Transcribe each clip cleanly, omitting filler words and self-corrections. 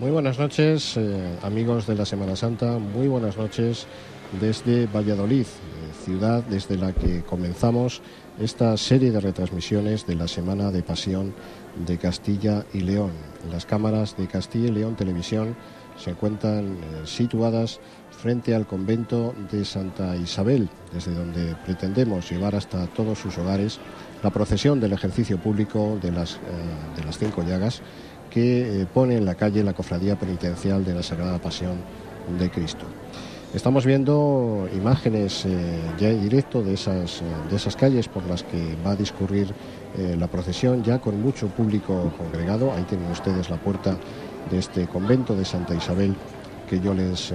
Muy buenas noches, amigos de la Semana Santa, muy buenas noches desde Valladolid, ciudad desde la que comenzamos esta serie de retransmisiones de la Semana de Pasión de Castilla y León. Las cámaras de Castilla y León Televisión se encuentran situadas frente al convento de Santa Isabel, desde donde pretendemos llevar hasta todos sus hogares la procesión del ejercicio público de las 5 llagas que pone en la calle la Cofradía Penitencial de la Sagrada Pasión de Cristo. Estamos viendo imágenes ya en directo de esas calles por las que va a discurrir la procesión, ya con mucho público congregado. Ahí tienen ustedes la puerta de este convento de Santa Isabel que yo les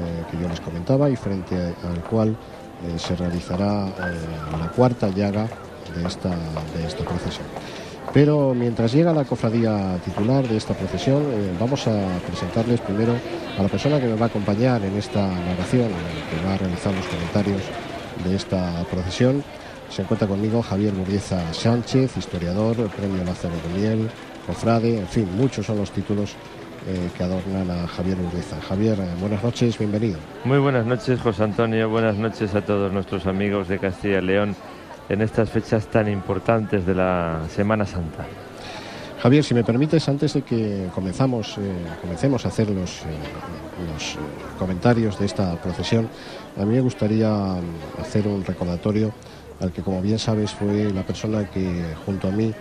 comentaba, y frente al cual se realizará la 4ª llaga de esta procesión. Pero mientras llega la cofradía titular de esta procesión, vamos a presentarles primero a la persona que me va a acompañar en esta narración, que va a realizar los comentarios de esta procesión. Se encuentra conmigo Javier Burdieza Sánchez, historiador, premio Lázaro de Miel, cofrade, en fin, muchos son los títulos que adornan a Javier Burdieza. Javier, buenas noches, bienvenido. Muy buenas noches, José Antonio, buenas noches a todos nuestros amigos de Castilla y León en estas fechas tan importantes de la Semana Santa. Javier, si me permites, antes de que comencemos a hacer los comentarios de esta procesión, a mí me gustaría hacer un recordatorio al que, como bien sabes, fue la persona que junto a mí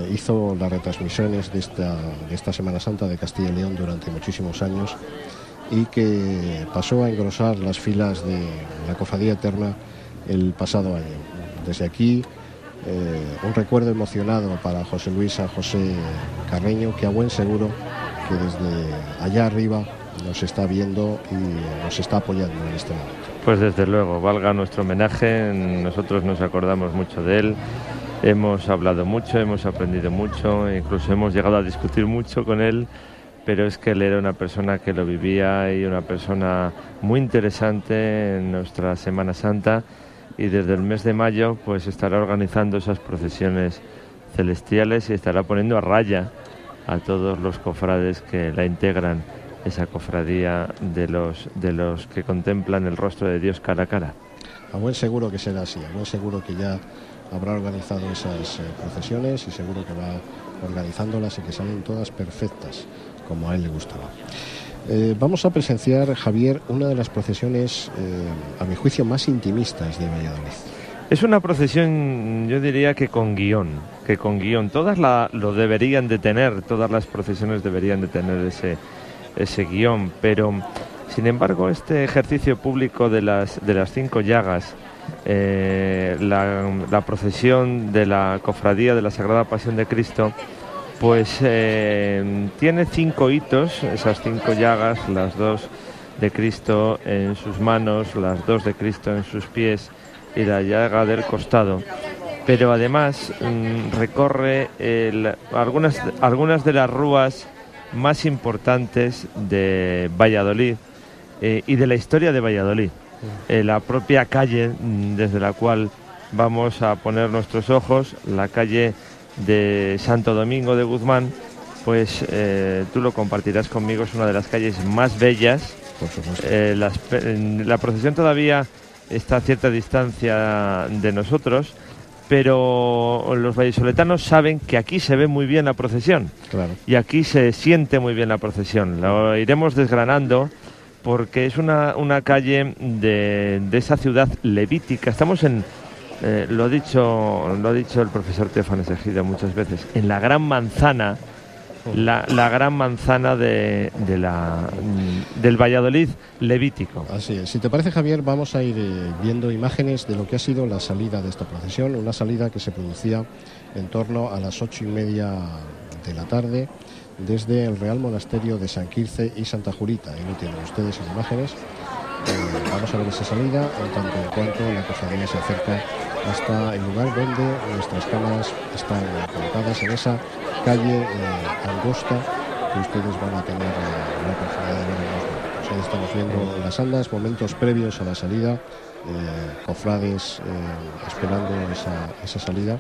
hizo las retransmisiones de esta Semana Santa de Castilla y León durante muchísimos años, y que pasó a engrosar las filas de la Cofradía Eterna el pasado año. Desde aquí, un recuerdo emocionado para José Luis a José Carreño, que a buen seguro que desde allá arriba nos está viendo y nos está apoyando en este momento. Pues desde luego, valga nuestro homenaje, nosotros nos acordamos mucho de él, hemos hablado mucho, hemos aprendido mucho, incluso hemos llegado a discutir mucho con él, pero es que él era una persona que lo vivía y una persona muy interesante en nuestra Semana Santa. Y desde el mes de mayo pues estará organizando esas procesiones celestiales y estará poniendo a raya a todos los cofrades que la integran, esa cofradía de los que contemplan el rostro de Dios cara a cara. A buen seguro que será así, a buen seguro que ya habrá organizado esas procesiones, y seguro que va organizándolas y que salen todas perfectas, como a él le gustaba. Vamos a presenciar, Javier, una de las procesiones, a mi juicio, más intimistas de Valladolid. Es una procesión, yo diría que con guión. Todas lo deberían de tener, todas las procesiones deberían de tener ese guión, pero sin embargo este ejercicio público de las 5 llagas, la procesión de la Cofradía de la Sagrada Pasión de Cristo, pues tiene 5 hitos, esas 5 llagas, las 2 de Cristo en sus manos, las 2 de Cristo en sus pies y la llaga del costado. Pero además recorre algunas de las rúas más importantes de Valladolid y de la historia de Valladolid. La propia calle desde la cual vamos a poner nuestros ojos, la calle de Santo Domingo de Guzmán, pues tú lo compartirás conmigo, es una de las calles más bellas. Por supuesto. La procesión todavía está a cierta distancia de nosotros, pero los vallisoletanos saben que aquí se ve muy bien la procesión. Claro. Y aquí se siente muy bien la procesión. Lo iremos desgranando porque es una calle de esa ciudad levítica. Estamos en lo ha dicho el profesor Teófanes Egido muchas veces, en la gran manzana, la gran manzana del Valladolid levítico. Así es. Si te parece, Javier, vamos a ir viendo imágenes de lo que ha sido la salida de esta procesión, una salida que se producía en torno a las 8:30 de la tarde desde el Real Monasterio de San Quirce y Santa Julita. Ahí lo tienen ustedes en imágenes. Vamos a ver esa salida en cuanto la cofradía se acerca hasta el lugar donde nuestras cámaras están colocadas, en esa calle angosta que ustedes van a tener la oportunidad de ver en unos momentos. estamos viendo las andas, momentos previos a la salida, cofrades esperando esa salida.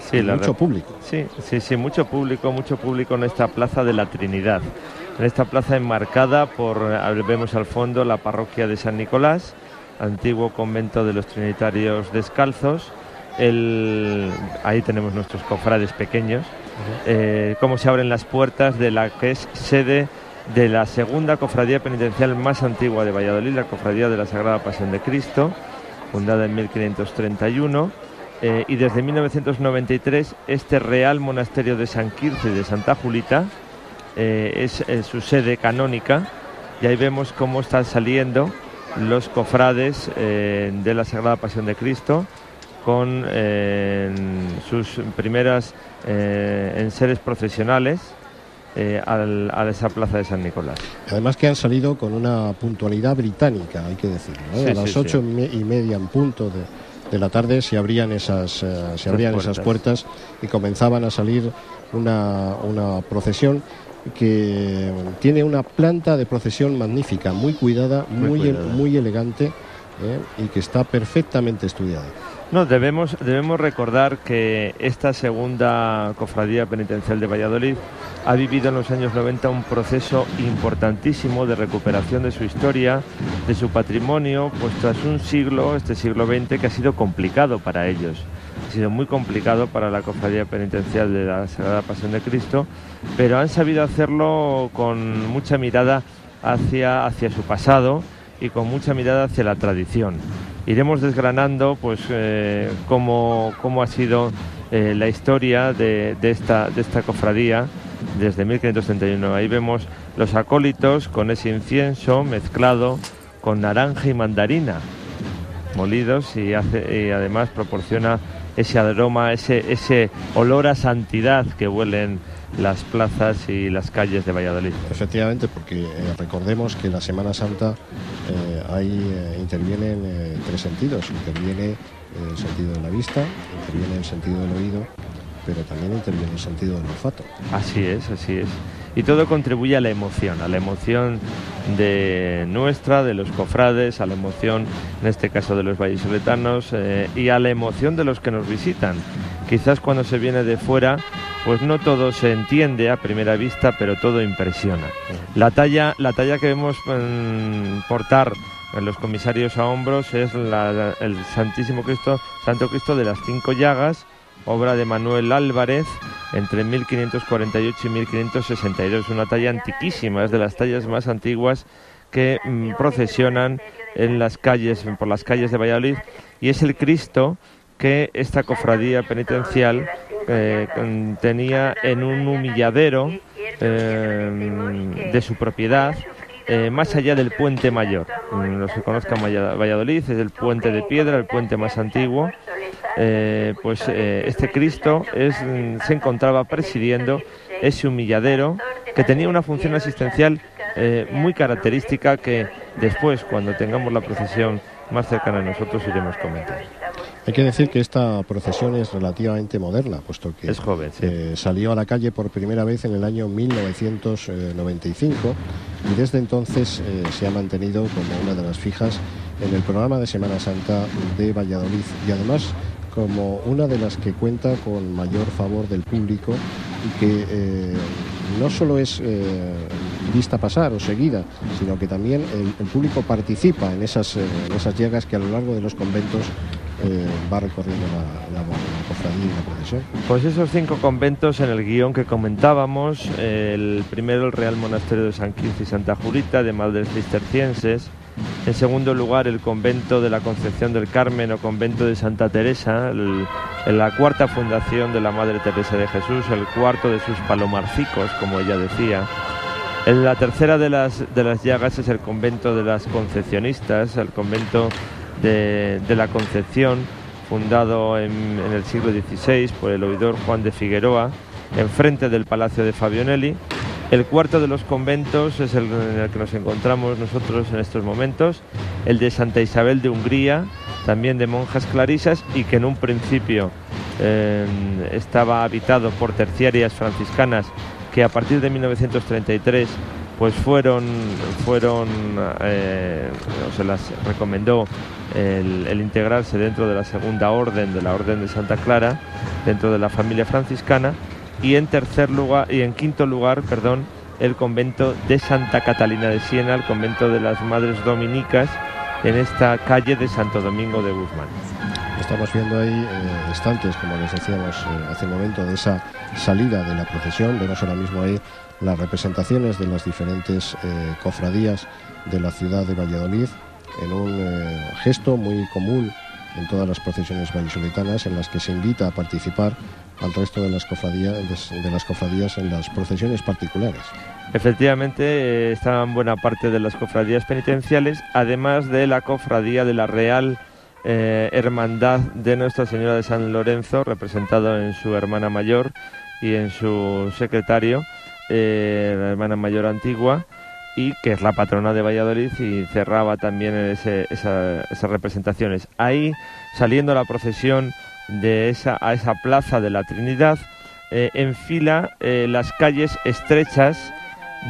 Sí, mucho público. Sí, mucho público en esta plaza de la Trinidad. En esta plaza enmarcada vemos al fondo la parroquia de San Nicolás, antiguo convento de los Trinitarios Descalzos. Ahí tenemos nuestros cofrades pequeños. Cómo se abren las puertas de la que es sede de la segunda cofradía penitencial más antigua de Valladolid, la Cofradía de la Sagrada Pasión de Cristo, fundada en 1531. Y desde 1993 este Real Monasterio de San Quirce y de Santa Julita es su sede canónica, y ahí vemos cómo están saliendo los cofrades de la Sagrada Pasión de Cristo con sus primeras enseres procesionales a esa plaza de San Nicolás. Además que han salido con una puntualidad británica, hay que decirlo, ¿eh? A las 8:30 en punto de la tarde se abrían esas puertas y comenzaban a salir una procesión que tiene una planta de procesión magnífica, muy cuidada, muy elegante, y que está perfectamente estudiada. No, debemos recordar que esta segunda cofradía penitencial de Valladolid ha vivido en los años 90 un proceso importantísimo de recuperación de su historia, de su patrimonio, pues tras un siglo, este siglo XX, que ha sido complicado para ellos. Ha sido muy complicado para la cofradía penitencial de la Sagrada Pasión de Cristo, pero han sabido hacerlo con mucha mirada hacia su pasado y con mucha mirada hacia la tradición. Iremos desgranando pues cómo ha sido la historia de esta cofradía desde 1531. Ahí vemos los acólitos con ese incienso mezclado con naranja y mandarina molidos, y además proporciona ese aroma, ese olor a santidad que huelen las plazas y las calles de Valladolid. Efectivamente, porque recordemos que en la Semana Santa intervienen tres sentidos. Interviene el sentido de la vista, interviene el sentido del oído, pero también interviene el sentido del olfato. Así es. Y todo contribuye a la emoción de los cofrades, a la emoción, en este caso, de los vallisoletanos, y a la emoción de los que nos visitan. Quizás cuando se viene de fuera, pues no todo se entiende a primera vista, pero todo impresiona. La talla que vemos portar en los comisarios a hombros es el Santísimo Cristo, Santo Cristo de las Cinco Llagas, obra de Manuel Álvarez entre 1548 y 1562, una talla antiquísima, es de las tallas más antiguas que procesionan por las calles de Valladolid, y es el Cristo que esta cofradía penitencial tenía en un humilladero de su propiedad, más allá del Puente Mayor. Los que conozcan Valladolid, es el puente de piedra, el puente más antiguo. Este Cristo se encontraba presidiendo ese humilladero, que tenía una función asistencial muy característica, que después, cuando tengamos la procesión más cercana a nosotros, iremos comentando. Hay que decir que esta procesión es relativamente moderna, puesto que es joven, sí. Salió a la calle por primera vez en el año 1995, y desde entonces se ha mantenido como una de las fijas en el programa de Semana Santa de Valladolid, y además como una de las que cuenta con mayor favor del público, y que no solo es vista pasar o seguida, sino que también el público participa en esas llagas que a lo largo de los conventos va recorriendo la cofradía y la procesión. Pues esos 5 conventos en el guión que comentábamos: el primero, el Real Monasterio de San Quirce y Santa Julita, de Madres Cistercienses. En segundo lugar, el convento de la Concepción del Carmen o convento de Santa Teresa, la cuarta fundación de la Madre Teresa de Jesús, el cuarto de sus palomarcicos, como ella decía. La tercera de las llagas es el convento de las Concepcionistas, el convento de la Concepción, fundado en el siglo XVI por el oidor Juan de Figueroa, enfrente del Palacio de Fabionelli. El cuarto de los conventos es el en el que nos encontramos nosotros en estos momentos, el de Santa Isabel de Hungría, también de monjas clarisas, y que en un principio estaba habitado por terciarias franciscanas, que a partir de 1933 pues se las recomendó el integrarse dentro de la segunda orden, de la Orden de Santa Clara, dentro de la familia franciscana, y en quinto lugar, el convento de Santa Catalina de Siena, el convento de las Madres Dominicas, en esta calle de Santo Domingo de Guzmán. Estamos viendo ahí instantes, como les decíamos hace un momento, de esa salida de la procesión. Vemos ahora mismo ahí las representaciones de las diferentes cofradías de la ciudad de Valladolid, en un gesto muy común en todas las procesiones vallisoletanas, en las que se invita a participar al resto de las cofradías en las procesiones particulares. Efectivamente, estaban buena parte de las cofradías penitenciales, además de la cofradía de la Real Hermandad de Nuestra Señora de San Lorenzo, representado en su hermana mayor y en su secretario, la hermana mayor antigua, y que es la patrona de Valladolid, y cerraba también esas representaciones. Ahí, saliendo la procesión a esa plaza de la Trinidad, enfila las calles estrechas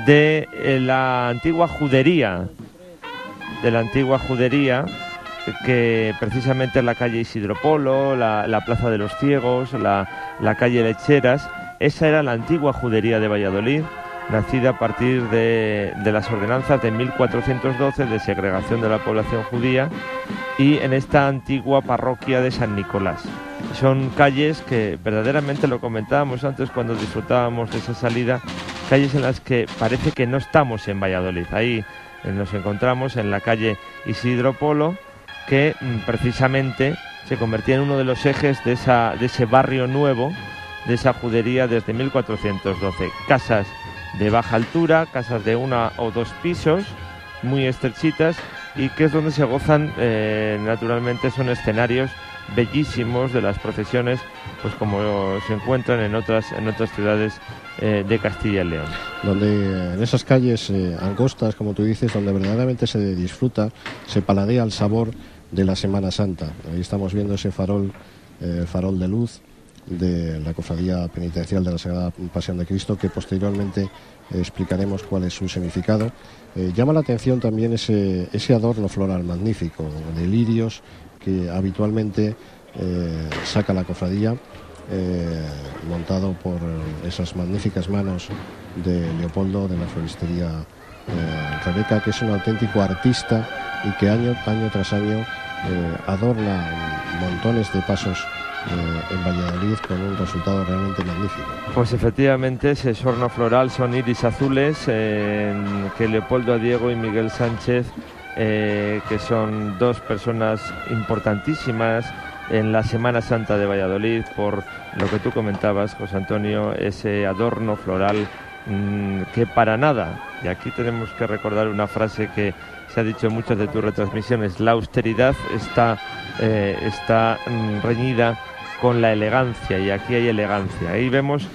de la antigua judería, que precisamente es la calle Isidro Polo, la Plaza de los Ciegos, la calle Lecheras. Esa era la antigua judería de Valladolid, nacida a partir de las ordenanzas de 1412 de segregación de la población judía, y en esta antigua parroquia de San Nicolás. Son calles que verdaderamente, lo comentábamos antes cuando disfrutábamos de esa salida, calles en las que parece que no estamos en Valladolid. Ahí nos encontramos en la calle Isidro Polo, que precisamente se convertía en uno de los ejes de ese barrio nuevo, de esa judería desde 1412. Casas de baja altura, casas de 1 o 2 pisos, muy estrechitas, y que es donde se gozan, naturalmente son escenarios bellísimos de las procesiones, pues como se encuentran en otras ciudades de Castilla y León. Donde en esas calles angostas, como tú dices, donde verdaderamente se disfruta, se paladea el sabor de la Semana Santa. Ahí estamos viendo ese farol de luz de la Cofradía Penitencial de la Sagrada Pasión de Cristo, que posteriormente explicaremos cuál es su significado. Llama la atención también ese adorno floral magnífico de lirios que habitualmente saca la cofradía, montado por esas magníficas manos de Leopoldo, de la floristería Rebeca, que es un auténtico artista y que año tras año adorna montones de pasos en Valladolid con un resultado realmente magnífico. Pues efectivamente, ese sorno floral son iris azules que Leopoldo Diego y Miguel Sánchez, que son dos personas importantísimas en la Semana Santa de Valladolid, por lo que tú comentabas, José Antonio, ese adorno floral que para nada, y aquí tenemos que recordar una frase que se ha dicho en muchas de tus retransmisiones, la austeridad está reñida con la elegancia, y aquí hay elegancia. Ahí vemos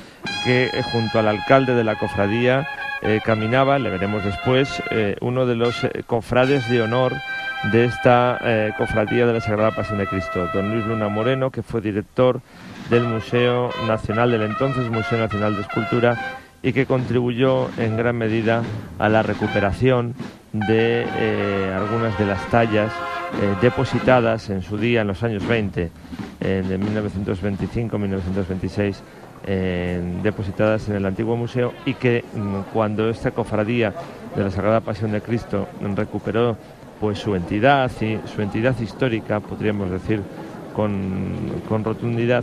que junto al alcalde de la cofradía caminaba, le veremos después, uno de los cofrades de honor de esta cofradía de la Sagrada Pasión de Cristo, don Luis Luna Moreno, que fue director del Museo Nacional, del entonces Museo Nacional de Escultura, y que contribuyó en gran medida a la recuperación de algunas de las tallas depositadas en su día, en los años 20, de 1925-1926, depositadas en el antiguo museo, y que cuando esta cofradía de la Sagrada Pasión de Cristo recuperó pues su entidad histórica, podríamos decir con rotundidad,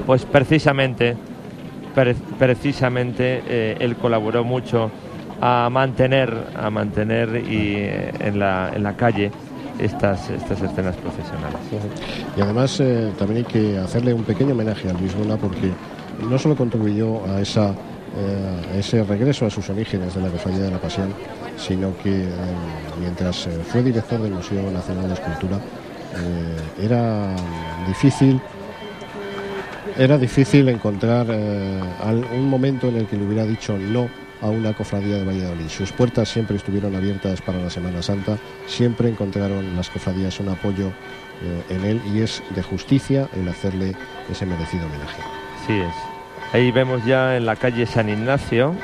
pues precisamente él colaboró mucho a mantener y en la calle estas escenas procesionales. Y además también hay que hacerle un pequeño homenaje a Luis Luna, porque no solo contribuyó a ese regreso a sus orígenes de la Cofradía de la Pasión, sino que mientras fue director del Museo Nacional de Escultura, era difícil encontrar un momento en el que le hubiera dicho no a una cofradía de Valladolid. Sus puertas siempre estuvieron abiertas para la Semana Santa, siempre encontraron las cofradías un apoyo en él, y es de justicia el hacerle ese merecido homenaje. Sí es. Ahí vemos ya en la calle San Ignacio,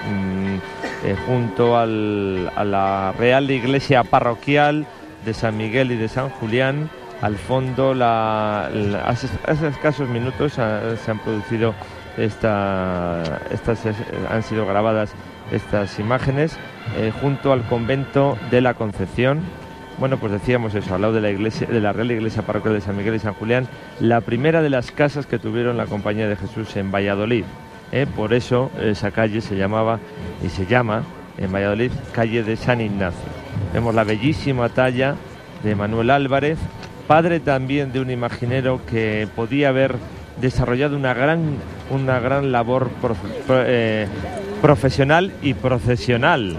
junto a la Real Iglesia Parroquial de San Miguel y de San Julián. Al fondo, hace escasos minutos se han producido han sido grabadas estas imágenes junto al convento de la Concepción. Bueno, pues decíamos eso, al lado de la iglesia, de la Real Iglesia Parroquial de San Miguel y San Julián, la primera de las casas que tuvieron la Compañía de Jesús en Valladolid. Por eso esa calle se llamaba y se llama en Valladolid calle de San Ignacio. Vemos la bellísima talla de Manuel Álvarez, padre también de un imaginero que podía haber desarrollado una gran labor profesional y procesional.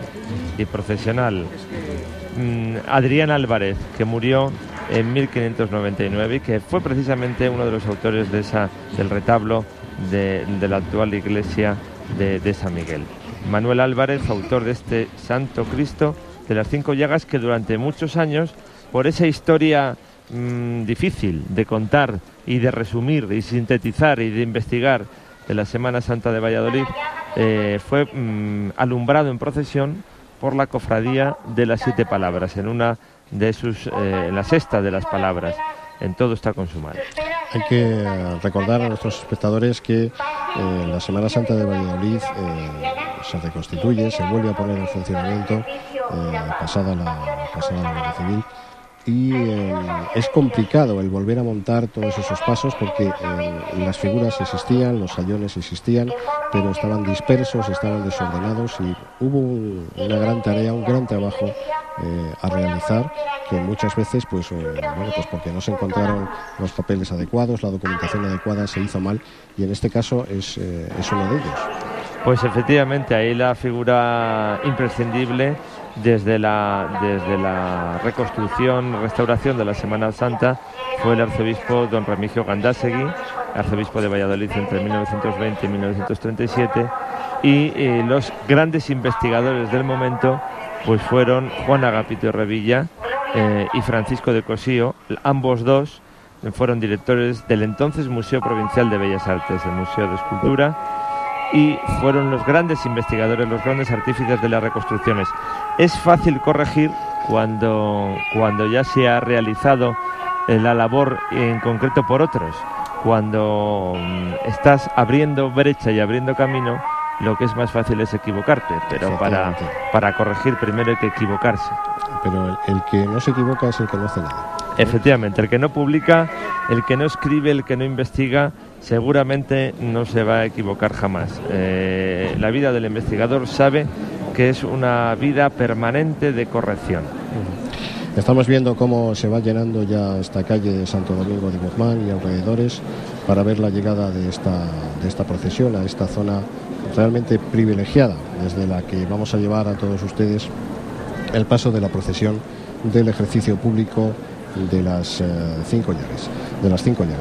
Adrián Álvarez, que murió en 1599 y que fue precisamente uno de los autores del retablo de la actual iglesia de San Miguel. Manuel Álvarez, autor de este Santo Cristo de las 5 llagas, que durante muchos años, por esa historia difícil de contar y de resumir y sintetizar y de investigar de la Semana Santa de Valladolid, fue alumbrado en procesión por la cofradía de las 7 palabras, en la 6ª de las palabras. En todo está consumado. Hay que recordar a nuestros espectadores que la Semana Santa de Valladolid se reconstituye, se vuelve a poner en funcionamiento pasada la Guerra Civil, y es complicado el volver a montar todos esos pasos porque las figuras existían, los sayones existían, pero estaban dispersos, estaban desordenados, y hubo una gran tarea, un gran trabajo a realizar, que muchas veces pues porque no se encontraron los papeles adecuados, la documentación adecuada se hizo mal, y en este caso es uno de ellos. Pues efectivamente, ahí la figura imprescindible desde la reconstrucción, restauración de la Semana Santa fue el arzobispo don Remigio Gandásegui, arzobispo de Valladolid entre 1920 y 1937, y los grandes investigadores del momento pues fueron Juan Agapito Revilla y Francisco de Cosío. Ambos dos fueron directores del entonces Museo Provincial de Bellas Artes, el Museo de Escultura, y fueron los grandes investigadores, los grandes artífices de las reconstrucciones. Es fácil corregir cuando ya se ha realizado la labor en concreto por otros. Cuando estás abriendo brecha y abriendo camino, lo que es más fácil es equivocarte, pero para corregir primero hay que equivocarse. Pero el que no se equivoca es el que no hace nada. Efectivamente, el que no publica, el que no escribe, el que no investiga, seguramente no se va a equivocar jamás. La vida del investigador sabe que es una vida permanente de corrección. Estamos viendo cómo se va llenando ya esta calle de Santo Domingo de Guzmán y alrededores para ver la llegada de esta procesión a esta zona realmente privilegiada, desde la que vamos a llevar a todos ustedes el paso de la procesión del ejercicio público de las 5 llagas.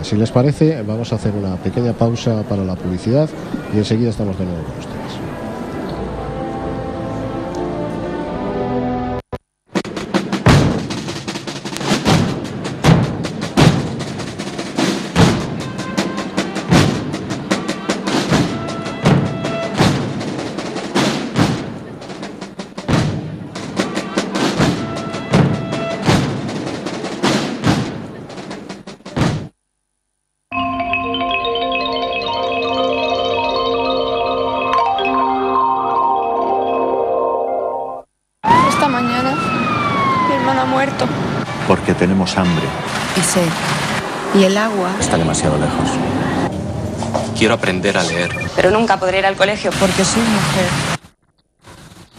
Si les parece, vamos a hacer una pequeña pausa para la publicidad y enseguida estamos de nuevo con ustedes. Porque tenemos hambre. Y sed. Y el agua está demasiado lejos. Quiero aprender a leer. Pero nunca podré ir al colegio porque soy mujer.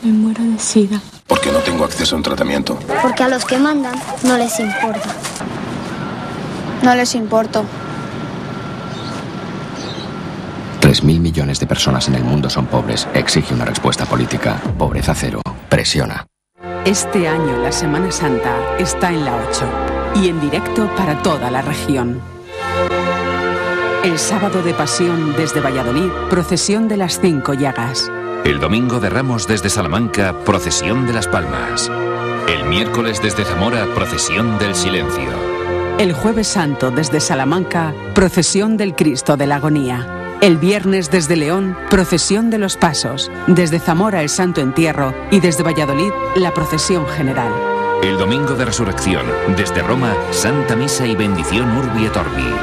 Me muero de sida. Porque no tengo acceso a un tratamiento. Porque a los que mandan no les importa. No les importo. 3.000 millones de personas en el mundo son pobres. Exige una respuesta política. Pobreza cero. Presiona. Este año la Semana Santa está en la 8 y en directo para toda la región. El sábado de Pasión desde Valladolid, procesión de las 5 llagas. El domingo de Ramos desde Salamanca, procesión de las Palmas. El miércoles desde Zamora, procesión del silencio. El Jueves Santo desde Salamanca, procesión del Cristo de la Agonía. El viernes desde León, procesión de los Pasos. Desde Zamora el Santo Entierro y desde Valladolid la procesión general. El domingo de Resurrección, desde Roma, Santa Misa y bendición Urbi et Orbi.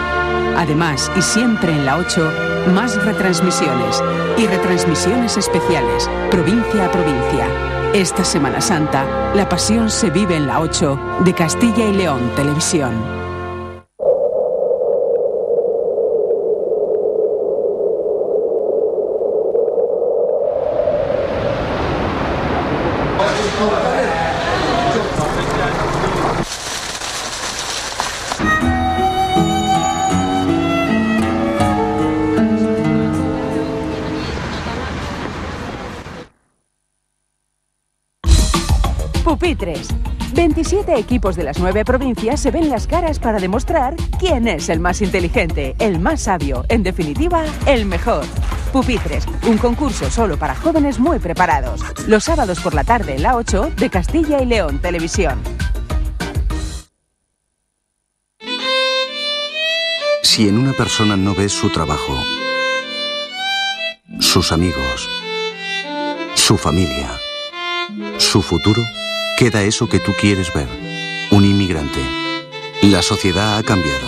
Además, y siempre en la 8, más retransmisiones y retransmisiones especiales, provincia a provincia. Esta Semana Santa, la pasión se vive en la 8 de Castilla y León Televisión. Pupitres. 27 equipos de las 9 provincias se ven las caras para demostrar quién es el más inteligente, el más sabio, en definitiva, el mejor. Pupitres, un concurso solo para jóvenes muy preparados. Los sábados por la tarde en la 8 de Castilla y León Televisión. Si en una persona no ves su trabajo, sus amigos, su familia, su futuro, queda eso que tú quieres ver, un inmigrante. La sociedad ha cambiado.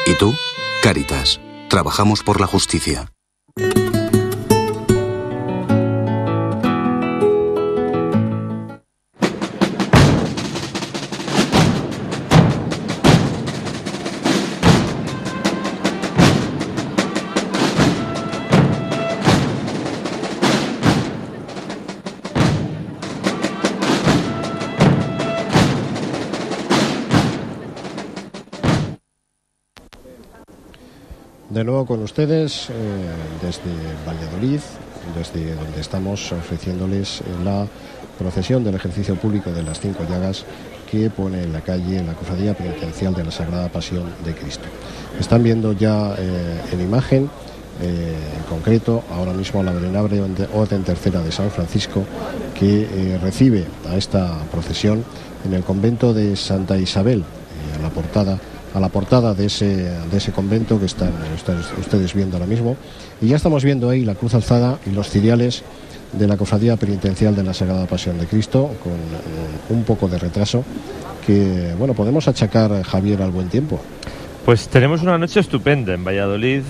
¿Y tú? Cáritas. Trabajamos por la justicia. De nuevo con ustedes desde Valladolid, desde donde estamos ofreciéndoles la procesión del ejercicio público de las 5 llagas que pone en la calle la Cofradía Penitencial de la Sagrada Pasión de Cristo. Están viendo ya en imagen, en concreto, ahora mismo la Venerable Orden Tercera de San Francisco, que recibe a esta procesión en el convento de Santa Isabel, a la portada de ese convento que están ustedes viendo ahora mismo, y ya estamos viendo ahí la cruz alzada y los ciriales de la Cofradía Penitencial de la Sagrada Pasión de Cristo, con un poco de retraso que, bueno, podemos achacar, Javier, al buen tiempo. Pues tenemos una noche estupenda en Valladolid,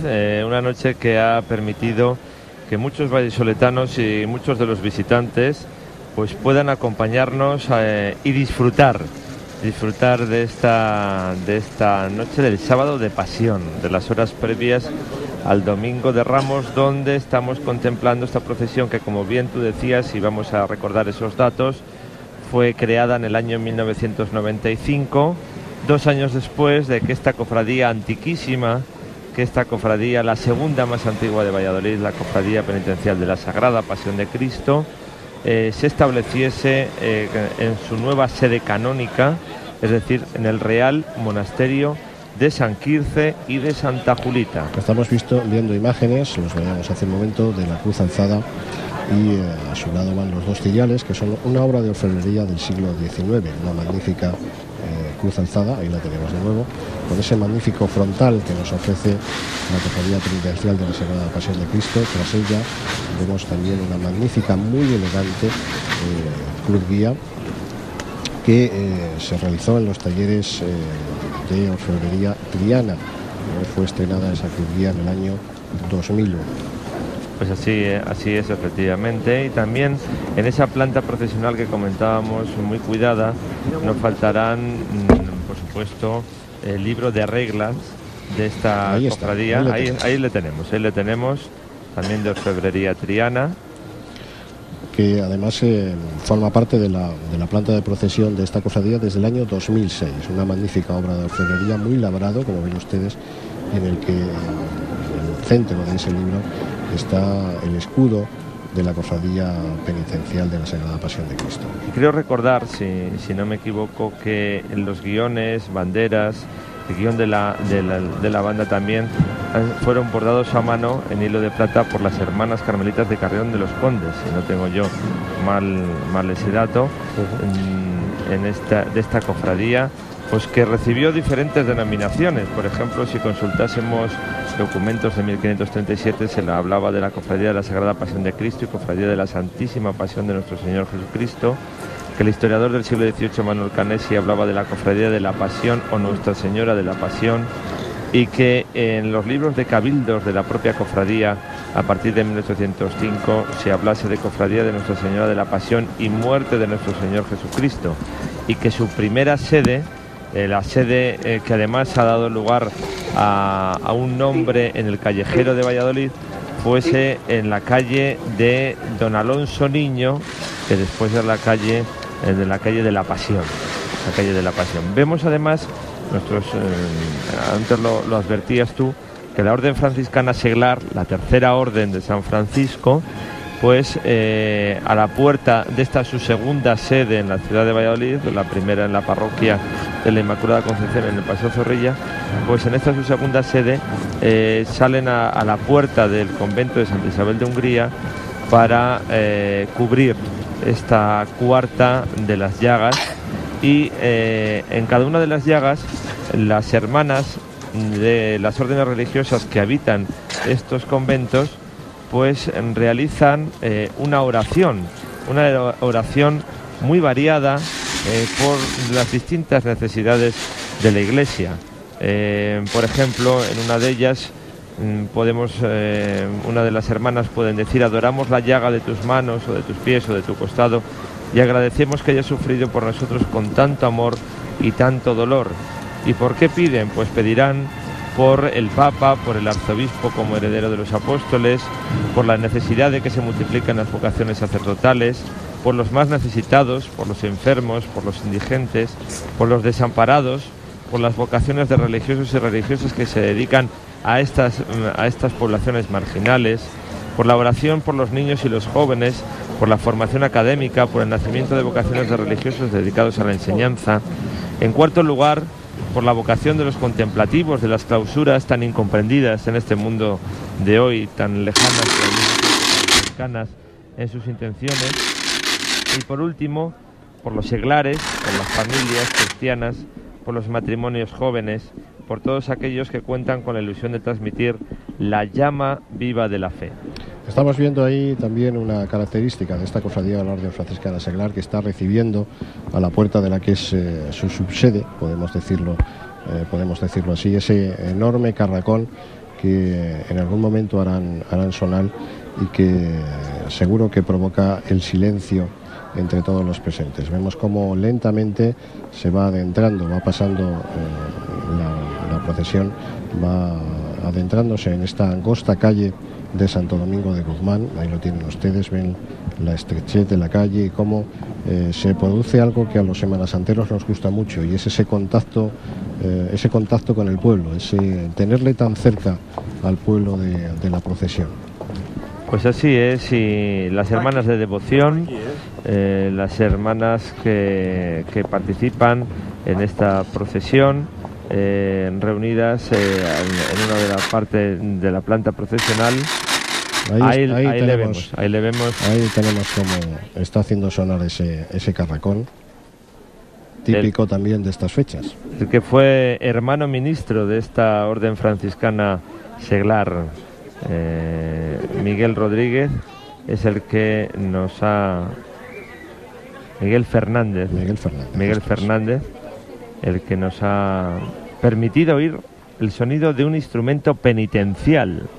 una noche que ha permitido que muchos vallisoletanos y muchos de los visitantes pues puedan acompañarnos y disfrutar de esta noche del sábado de Pasión, de las horas previas al Domingo de Ramos, donde estamos contemplando esta procesión que, como bien tú decías, y vamos a recordar esos datos, fue creada en el año 1995, 2 años después de que esta cofradía antiquísima, que esta cofradía, la segunda más antigua de Valladolid, la Cofradía Penitencial de la Sagrada Pasión de Cristo, se estableciese en su nueva sede canónica, es decir, en el Real Monasterio de San Quirce y de Santa Julita. Estamos viendo imágenes, los veíamos hace un momento, de la cruz alzada, y a su lado van los 2 ciriales, que son una obra de orfebrería del siglo XIX, una magnífica cruz alzada, ahí la tenemos de nuevo, con ese magnífico frontal que nos ofrece la Cofradía Penitencial de la Sagrada Pasión de Cristo. Tras ella vemos también una magnífica, muy elegante cruz guía que se realizó en los talleres de orfebrería Triana. Fue estrenada esa cruz guía en el año 2001. Pues así es, efectivamente. Y también en esa planta procesional que comentábamos, muy cuidada, nos faltarán, por supuesto, el libro de reglas de esta cofradía. Ahí le tenemos, también de orfebrería Triana, que además forma parte de la planta de procesión de esta cofradía desde el año 2006. Una magnífica obra de orfebrería, muy labrado, como ven ustedes, en el que en el centro de ese libro está el escudo de la Cofradía Penitencial de la Sagrada Pasión de Cristo. Y creo recordar, si no me equivoco, que en los guiones, banderas, el guión de la banda también fueron bordados a mano en hilo de plata por las hermanas carmelitas de Carrión de los Condes, si no tengo yo mal ese dato, de esta cofradía, pues que recibió diferentes denominaciones. Por ejemplo, si consultásemos documentos de 1537, se le hablaba de la Cofradía de la Sagrada Pasión de Cristo y Cofradía de la Santísima Pasión de nuestro Señor Jesucristo, que el historiador del siglo XVIII, Manuel Canesi, hablaba de la Cofradía de la Pasión o Nuestra Señora de la Pasión, y que en los libros de cabildos de la propia cofradía, a partir de 1805, se hablase de Cofradía de Nuestra Señora de la Pasión y Muerte de nuestro Señor Jesucristo, y que su primera sede, la sede que además ha dado lugar a un nombre en el callejero de Valladolid, fuese en la calle de Don Alonso Niño, que después es la calle de la Pasión, la calle de la Pasión. Vemos además, antes lo advertías tú, que la Orden Franciscana Seglar, la tercera orden de San Francisco, pues a la puerta de esta su segunda sede en la ciudad de Valladolid, la primera en la parroquia de la Inmaculada Concepción en el Paseo Zorrilla, pues en esta su segunda sede salen a la puerta del convento de Santa Isabel de Hungría para cubrir esta cuarta de las llagas, y en cada una de las llagas las hermanas de las órdenes religiosas que habitan estos conventos pues realizan una oración muy variada por las distintas necesidades de la Iglesia. Por ejemplo, en una de ellas una de las hermanas pueden decir: adoramos la llaga de tus manos o de tus pies o de tu costado y agradecemos que hayas sufrido por nosotros con tanto amor y tanto dolor. ¿Y por qué piden? Pues pedirán por el Papa, por el arzobispo como heredero de los apóstoles, por la necesidad de que se multipliquen las vocaciones sacerdotales, por los más necesitados, por los enfermos, por los indigentes, por los desamparados, por las vocaciones de religiosos y religiosas que se dedican a estas poblaciones marginales, por la oración por los niños y los jóvenes, por la formación académica, por el nacimiento de vocaciones de religiosos dedicados a la enseñanza. En cuarto lugar, por la vocación de los contemplativos, de las clausuras tan incomprendidas en este mundo de hoy, tan lejanas y cercanas en sus intenciones. Y por último, por los seglares, por las familias cristianas, por los matrimonios jóvenes, por todos aquellos que cuentan con la ilusión de transmitir la llama viva de la fe. Estamos viendo ahí también una característica de esta cofradía de la Orden Franciscana Seglar, que está recibiendo a la puerta de la que es su subsede, podemos decirlo así, ese enorme carracón que en algún momento harán sonar y que seguro que provoca el silencio entre todos los presentes. Vemos cómo lentamente se va adentrando, va pasando la procesión, va adentrándose en esta angosta calle de Santo Domingo de Guzmán. Ahí lo tienen ustedes, ven la estrechez de la calle y cómo se produce algo que a los semanasanteros nos gusta mucho, y es ese contacto con el pueblo, ese tenerle tan cerca al pueblo de la procesión. Pues así es, y las hermanas de devoción, las hermanas que participan en esta procesión, reunidas en una de las partes de la planta procesional. Ahí le vemos. Ahí tenemos cómo está haciendo sonar ese carracón, típico también de estas fechas. El que fue hermano ministro de esta orden franciscana seglar, Miguel Rodríguez, es el que nos ha... Miguel Fernández, el que nos ha permitido oír el sonido de un instrumento penitencial,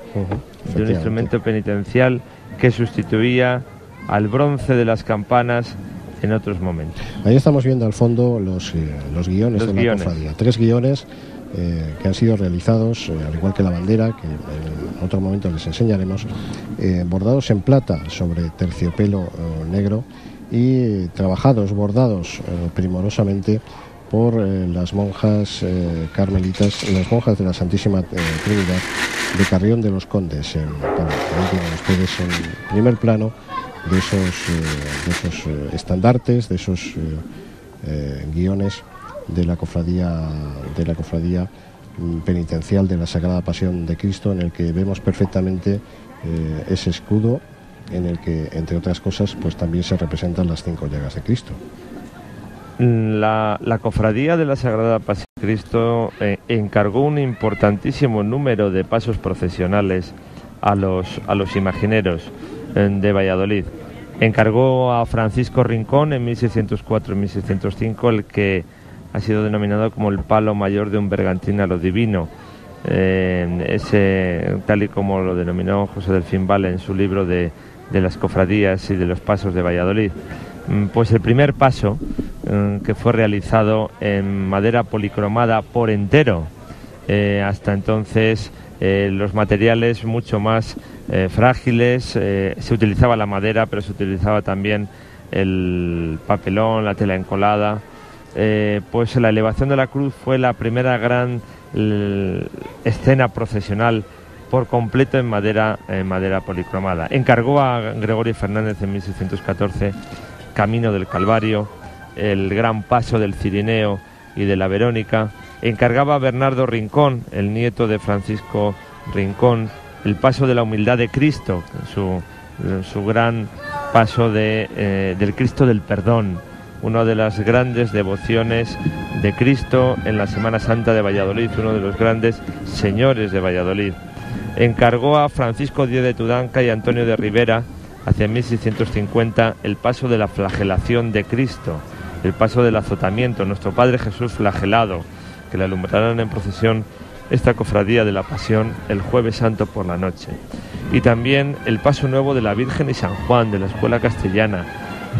que sustituía al bronce de las campanas en otros momentos. Ahí estamos viendo al fondo los guiones de la cofradía, 3 guiones que han sido realizados, al igual que la bandera, que en otro momento les enseñaremos, bordados en plata sobre terciopelo negro y bordados primorosamente por las monjas carmelitas, las monjas de la Santísima Trinidad de Carrión de los Condes. Ahí tienen ustedes en primer plano de esos estandartes, de esos guiones de la cofradía penitencial de la Sagrada Pasión de Cristo, en el que vemos perfectamente ese escudo, en el que, entre otras cosas, pues también se representan las 5 llagas de Cristo. La cofradía de la Sagrada Pasión de Cristo encargó un importantísimo número de pasos procesionales a los imagineros de Valladolid. Encargó a Francisco Rincón en 1604 y 1605 el que ha sido denominado como el palo mayor de un bergantín a lo divino, tal y como lo denominó José Delfín Vale en su libro de las cofradías y de los pasos de Valladolid. Pues el primer paso, que fue realizado en madera policromada por entero, hasta entonces los materiales mucho más frágiles, se utilizaba la madera, pero se utilizaba también el papelón, la tela encolada. Pues la elevación de la cruz fue la primera gran escena procesional por completo en madera policromada. Encargó a Gregorio Fernández en 1614 Camino del Calvario, el gran paso del Cirineo y de la Verónica. Encargaba a Bernardo Rincón, el nieto de Francisco Rincón, el paso de la Humildad de Cristo, su gran paso del Cristo del Perdón, una de las grandes devociones de Cristo en la Semana Santa de Valladolid, uno de los grandes señores de Valladolid. Encargó a Francisco Díez de Tudanca y Antonio de Rivera, hacia 1650, el paso de la flagelación de Cristo, el paso del azotamiento, nuestro Padre Jesús flagelado, que le alumbrarán en procesión esta cofradía de la Pasión el Jueves Santo por la noche. Y también el paso nuevo de la Virgen y San Juan, de la Escuela Castellana,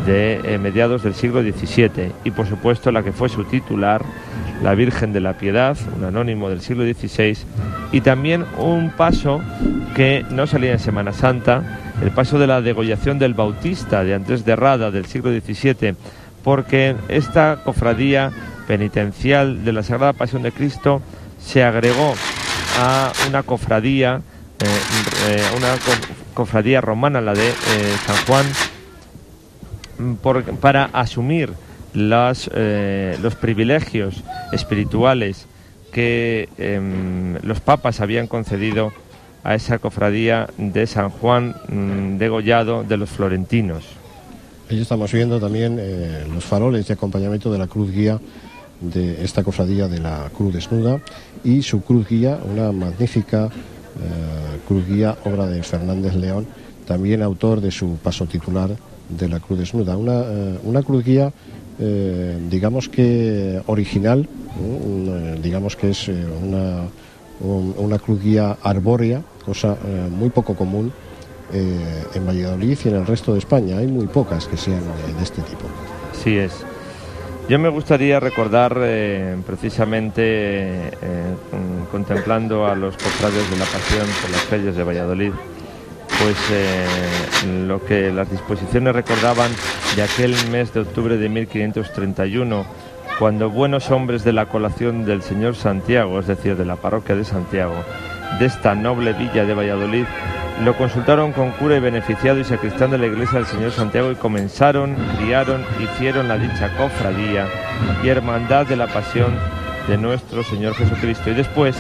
de mediados del siglo XVII, y por supuesto la que fue su titular, la Virgen de la Piedad, un anónimo del siglo XVI, y también un paso que no salía en Semana Santa, el paso de la degollación del Bautista de Andrés de Rada del siglo XVII, porque esta cofradía penitencial de la Sagrada Pasión de Cristo se agregó a una cofradía romana, la de San Juan, para asumir los privilegios espirituales que los papas habían concedido a esa cofradía de San Juan degollado de los florentinos. Ahí estamos viendo también los faroles de acompañamiento de la cruz guía de esta cofradía de la Cruz Desnuda, y su cruz guía, una magnífica cruz guía, obra de Fernández León, también autor de su paso titular de la Cruz Desnuda, una cruz guía digamos que original, digamos que es una cruz guía arbórea, cosa muy poco común en Valladolid y en el resto de España. Hay muy pocas que sean de este tipo. Así es. Yo me gustaría recordar precisamente contemplando a los cofrades de la Pasión por las calles de Valladolid, pues lo que las disposiciones recordaban de aquel mes de octubre de 1531, cuando buenos hombres de la colación del Señor Santiago, es decir, de la parroquia de Santiago, de esta noble villa de Valladolid, lo consultaron con cura y beneficiado y sacristán de la iglesia del Señor Santiago, y comenzaron, criaron, hicieron la dicha cofradía y hermandad de la Pasión de nuestro Señor Jesucristo. Y después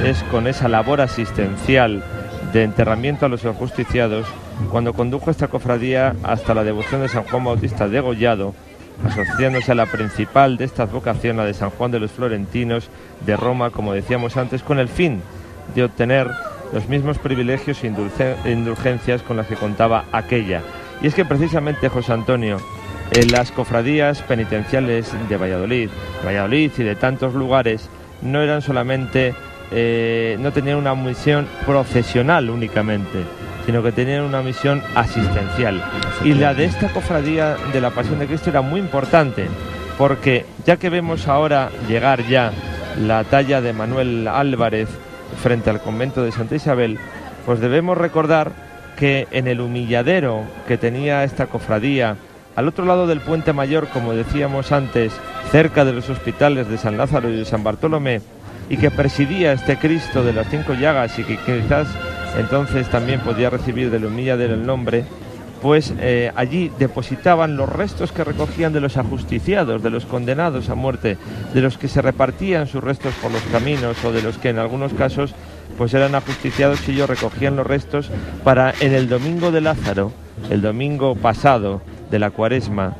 es con esa labor asistencial de enterramiento a los ajusticiados cuando condujo esta cofradía hasta la devoción de San Juan Bautista degollado, asociándose a la principal de esta advocación, la de San Juan de los Florentinos de Roma, como decíamos antes, con el fin de obtener los mismos privilegios e indulgencias con las que contaba aquella. Y es que precisamente, José Antonio, en las cofradías penitenciales de Valladolid y de tantos lugares, no eran solamente, no tenían una misión procesional únicamente, sino que tenían una misión asistencial. Y la de esta cofradía de la Pasión de Cristo era muy importante, porque ya que vemos ahora llegar ya la talla de Manuel Álvarez frente al convento de Santa Isabel, pues debemos recordar que en el humilladero que tenía esta cofradía, al otro lado del Puente Mayor, como decíamos antes, cerca de los hospitales de San Lázaro y de San Bartolomé, y que presidía este Cristo de las 5 llagas, y que quizás entonces también podía recibir del humilladero el nombre, pues allí depositaban los restos que recogían de los ajusticiados, de los condenados a muerte, de los que se repartían sus restos por los caminos, o de los que en algunos casos pues eran ajusticiados, y ellos recogían los restos para en el domingo de Lázaro, el domingo pasado de la Cuaresma,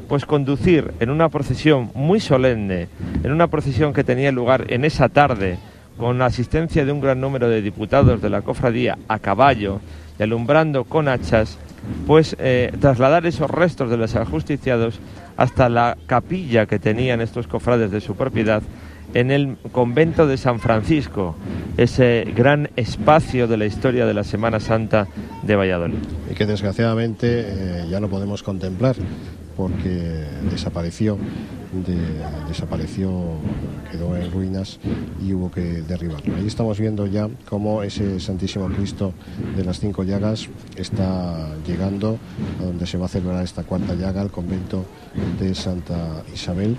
pues conducir en una procesión muy solemne, en una procesión que tenía lugar en esa tarde, con la asistencia de un gran número de diputados de la cofradía a caballo y alumbrando con hachas, pues trasladar esos restos de los ajusticiados hasta la capilla que tenían estos cofrades de su propiedad en el convento de San Francisco, ese gran espacio de la historia de la Semana Santa de Valladolid. Y que desgraciadamente ya no podemos contemplar porque desapareció, quedó en ruinas y hubo que derribarlo. Ahí estamos viendo ya cómo ese Santísimo Cristo de las 5 llagas está llegando a donde se va a celebrar esta cuarta llaga, al convento de Santa Isabel,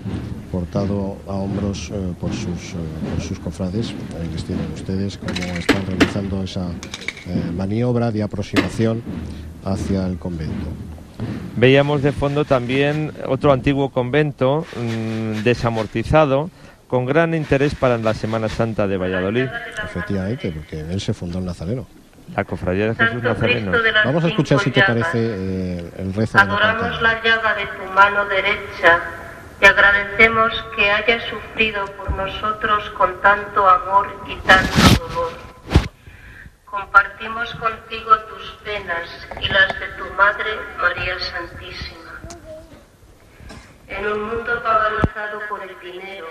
portado a hombros por sus cofrades. Ahí les tienen ustedes cómo están realizando esa maniobra de aproximación hacia el convento. Veíamos de fondo también otro antiguo convento desamortizado, con gran interés para la Semana Santa de Valladolid. Efectivamente, porque en él se fundó el Nazareno. La cofradía de Jesús Nazareno. Vamos a escuchar, si te parece, el rezo. Adoramos la llaga de tu mano derecha y agradecemos que hayas sufrido por nosotros con tanto amor y tanto dolor. Compartimos contigo tus penas y las de tu Madre María Santísima. En un mundo paganizado por el dinero,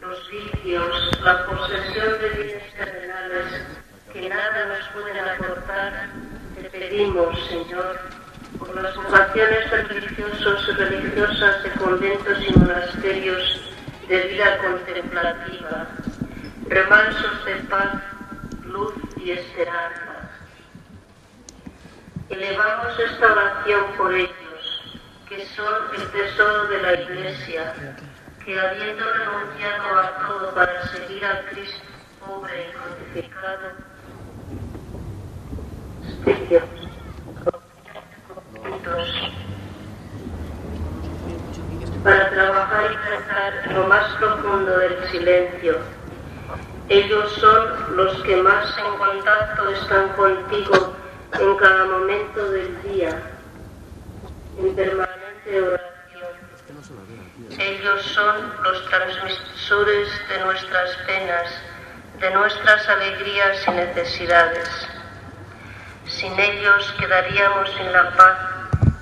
los vicios, la posesión de bienes terrenales que nada nos pueden aportar, te pedimos, Señor, por las vocaciones de religiosos y religiosas de conventos y monasterios de vida contemplativa, remansos de paz, luz y esperanza. Elevamos esta oración por ellos, que son el tesoro de la Iglesia, que habiendo renunciado a todo para seguir a Cristo pobre y crucificado, para trabajar y rezar en lo más profundo del silencio. Ellos son los que más en contacto están contigo en cada momento del día, en permanente oración. Ellos son los transmisores de nuestras penas, de nuestras alegrías y necesidades. Sin ellos quedaríamos sin la paz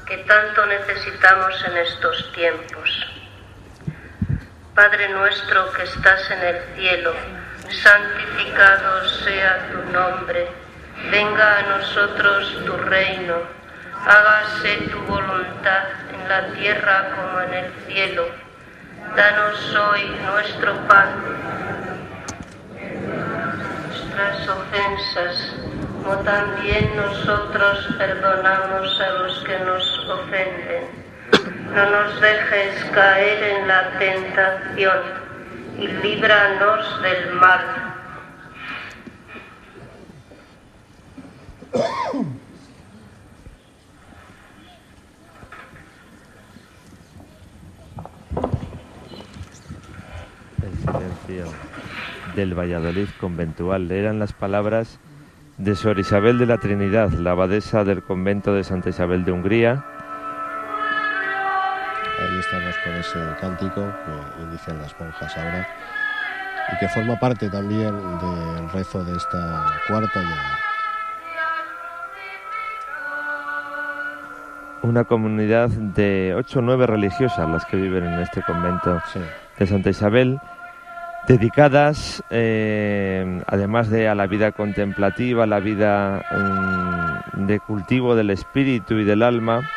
que tanto necesitamos en estos tiempos. Padre nuestro que estás en el cielo, santificado sea tu nombre, venga a nosotros tu reino, hágase tu voluntad en la tierra como en el cielo. Danos hoy nuestro pan, nuestras ofensas, como también nosotros perdonamos a los que nos ofenden. No nos dejes caer en la tentación y líbranos del mal. El silencio del Valladolid conventual eran las palabras de Sor Isabel de la Trinidad, la abadesa del convento de Santa Isabel de Hungría. Ahí estamos con ese cántico que inician las monjas ahora y que forma parte también del rezo de esta cuarta llaga. Una comunidad de 8 o 9 religiosas las que viven en este convento de Santa Isabel, dedicadas además de a la vida contemplativa, a la vida de cultivo del espíritu y del alma.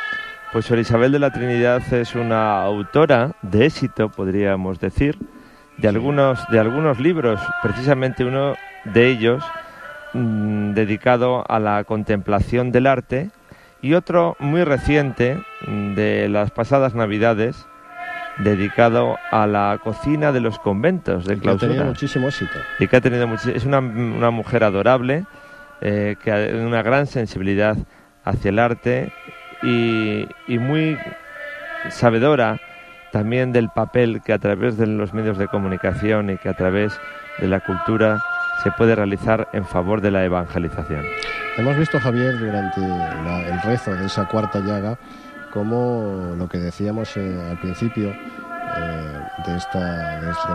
Pues Sor Isabel de la Trinidad es una autora de éxito, podríamos decir, de algunos libros, precisamente uno de ellos dedicado a la contemplación del arte, y otro muy reciente, de las pasadas Navidades, dedicado a la cocina de los conventos de clausura. Que ha tenido muchísimo éxito. Y que ha tenido es una mujer adorable, que tiene una gran sensibilidad hacia el arte y muy sabedora también del papel que a través de los medios de comunicación y que a través de la cultura se puede realizar en favor de la evangelización. Hemos visto, Javier, durante el rezo de esa cuarta llaga, cómo lo que decíamos al principio desde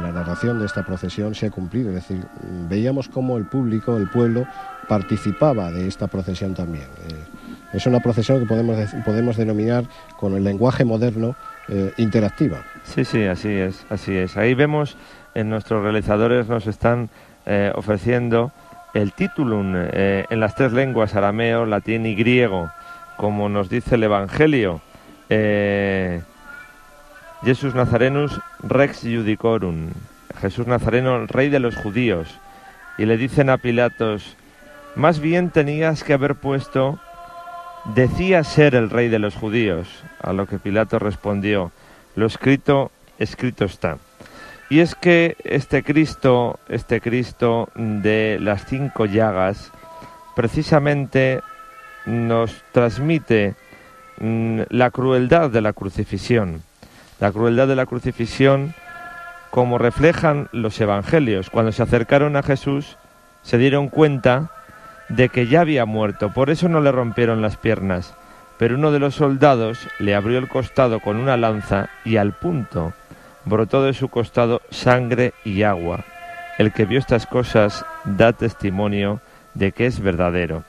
la narración de esta procesión se ha cumplido. Es decir, veíamos cómo el público, el pueblo, participaba de esta procesión también. Es una procesión que podemos denominar, con el lenguaje moderno, interactiva. Sí, así es. Ahí vemos, nuestros realizadores nos están ofreciendo el titulum en las 3 lenguas, arameo, latín y griego, como nos dice el Evangelio. Jesus Nazarenus Rex Judicorum, Jesús Nazareno, rey de los judíos. Y le dicen a Pilatos: más bien tenías que haber puesto, decía ser el rey de los judíos. A lo que Pilato respondió: lo escrito está. Y es que este Cristo de las 5 llagas precisamente nos transmite la crueldad de la crucifixión. La crueldad de la crucifixión, como reflejan los evangelios. Cuando se acercaron a Jesús, se dieron cuenta de que ya había muerto, por eso no le rompieron las piernas. Pero uno de los soldados le abrió el costado con una lanza y al punto brotó de su costado sangre y agua. El que vio estas cosas da testimonio de que es verdadero.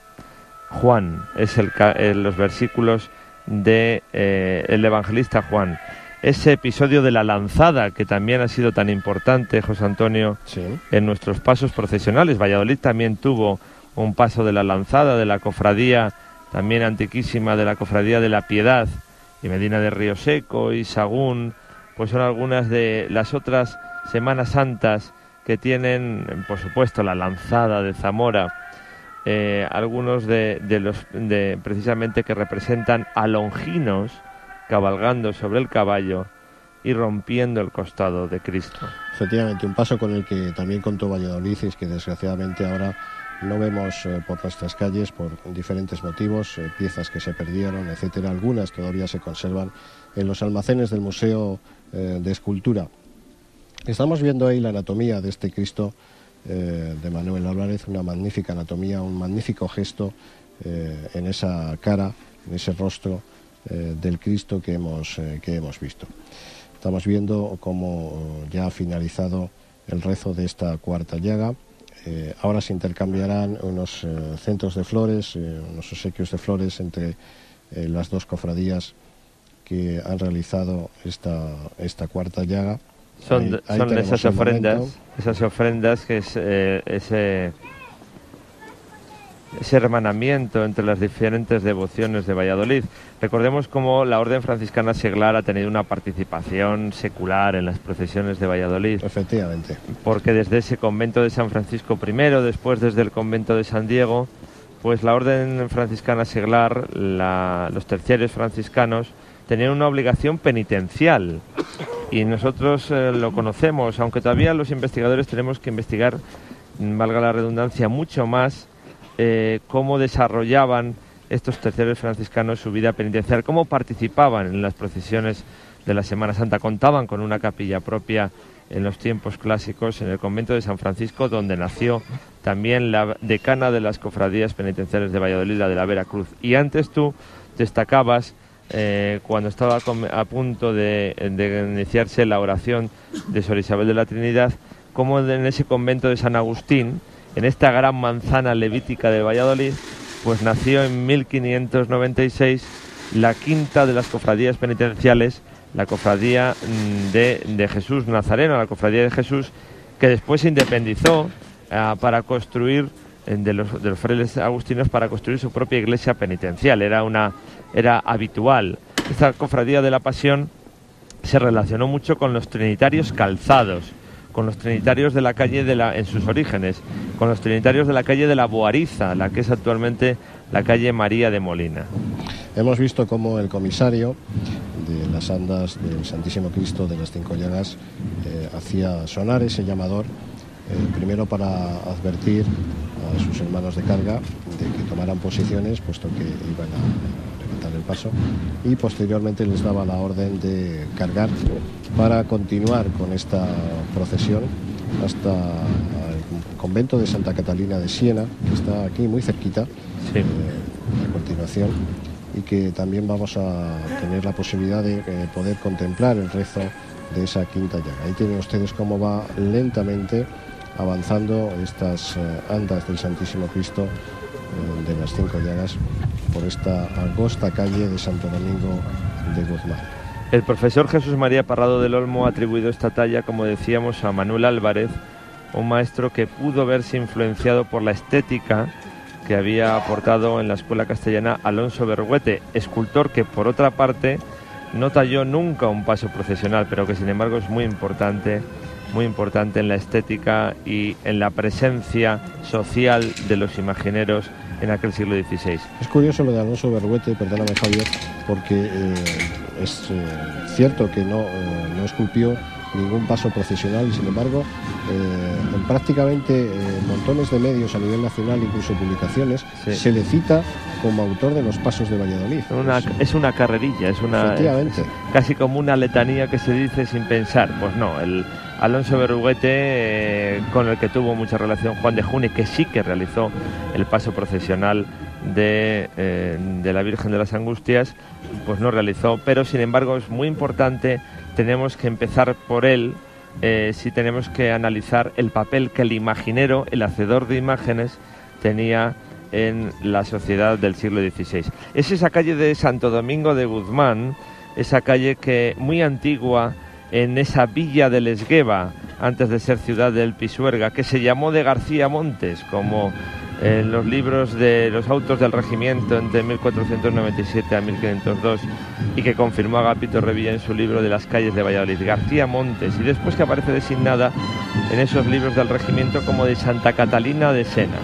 Juan es los versículos de el evangelista Juan. Ese episodio de la lanzada, que también ha sido tan importante, José Antonio, sí, en nuestros pasos procesionales. Valladolid también tuvo un paso de la lanzada, de la cofradía también antiquísima, de la cofradía de la Piedad, y Medina de Río Seco y Sagún, pues son algunas de las otras Semanas Santas que tienen, por supuesto, la lanzada de Zamora, algunos de precisamente que representan a longinos cabalgando sobre el caballo y rompiendo el costado de Cristo. Efectivamente, un paso con el que también contó Valladolid, y es que desgraciadamente ahora no vemos por nuestras calles, por diferentes motivos, piezas que se perdieron, etcétera. Algunas todavía se conservan en los almacenes del Museo de Escultura. Estamos viendo ahí la anatomía de este Cristo de Manuel Álvarez, una magnífica anatomía, un magnífico gesto en esa cara, en ese rostro del Cristo que hemos visto. Estamos viendo cómo ya ha finalizado el rezo de esta 4ª llaga. Ahora se intercambiarán unos centros de flores, unos obsequios de flores entre las 2 cofradías que han realizado esta 4ª llaga. Son esas ofrendas que es ese hermanamiento entre las diferentes devociones de Valladolid. Recordemos cómo la Orden Franciscana Seglar ha tenido una participación secular en las procesiones de Valladolid. Efectivamente. Porque desde ese convento de San Francisco I, después desde el convento de San Diego, pues la Orden Franciscana Seglar, los terciarios franciscanos, tenían una obligación penitencial. Y nosotros lo conocemos, aunque todavía los investigadores tenemos que investigar, valga la redundancia, mucho más cómo desarrollaban estos terciarios franciscanos su vida penitencial, cómo participaban en las procesiones de la Semana Santa. Contaban con una capilla propia en los tiempos clásicos en el convento de San Francisco, donde nació también la decana de las cofradías penitenciales de Valladolid, la de la Veracruz. Y antes tú destacabas, cuando estaba a punto de iniciarse la oración de Sor Isabel de la Trinidad, cómo en ese convento de San Agustín, en esta gran manzana levítica de Valladolid, pues nació en 1596 la 5ª de las cofradías penitenciales, la cofradía de Jesús Nazareno, la cofradía de Jesús, que después se independizó para construir, de los frailes agustinos, para construir su propia iglesia penitencial. Era habitual. Esta cofradía de la Pasión se relacionó mucho con los trinitarios calzados, con los trinitarios de la calle en sus orígenes, con los trinitarios de la calle de la Boariza, la que es actualmente la calle María de Molina. Hemos visto cómo el comisario de las andas del Santísimo Cristo de las 5 llagas hacía sonar ese llamador, primero para advertir a sus hermanos de carga de que tomaran posiciones, puesto que iban a levantar el paso, y posteriormente les daba la orden de cargar para continuar con esta procesión hasta el convento de Santa Catalina de Siena, que está aquí muy cerquita. Sí. A continuación, y que también vamos a tener la posibilidad de poder contemplar el rezo de esa quinta llaga. Ahí tienen ustedes cómo va lentamente avanzando estas andas del Santísimo Cristo de las 5 llagas por esta angosta calle de Santo Domingo de Guzmán. El profesor Jesús María Parrado del Olmo ha atribuido esta talla, como decíamos, a Manuel Álvarez, un maestro que pudo verse influenciado por la estética que había aportado en la escuela castellana Alonso Berruguete, escultor que por otra parte no talló nunca un paso procesional, pero que sin embargo es muy importante en la estética y en la presencia social de los imagineros en aquel siglo XVI. Es curioso lo de Alonso Berruguete, perdóname Javier, porque es cierto que no esculpió ningún paso procesional y sin embargo en prácticamente montones de medios a nivel nacional, incluso publicaciones, se le cita como autor de los pasos de Valladolid. Es una carrerilla, es casi como una letanía que se dice sin pensar. Pues no, el Alonso Berruguete, con el que tuvo mucha relación Juan de Juni, que sí que realizó el paso procesional de la Virgen de las Angustias, pues no realizó, pero sin embargo es muy importante. Tenemos que empezar por él si tenemos que analizar el papel que el imaginero, el hacedor de imágenes, tenía en la sociedad del siglo XVI. Es esa calle de Santo Domingo de Guzmán, esa calle que muy antigua, en esa villa del Esgueva, antes de ser ciudad del Pisuerga, que se llamó de García Montes, como en los libros de los autos del regimiento entre 1497 a 1502, y que confirmó Agapito Revilla en su libro de las calles de Valladolid, García Montes, y después que aparece designada en esos libros del regimiento como de Santa Catalina de Sena.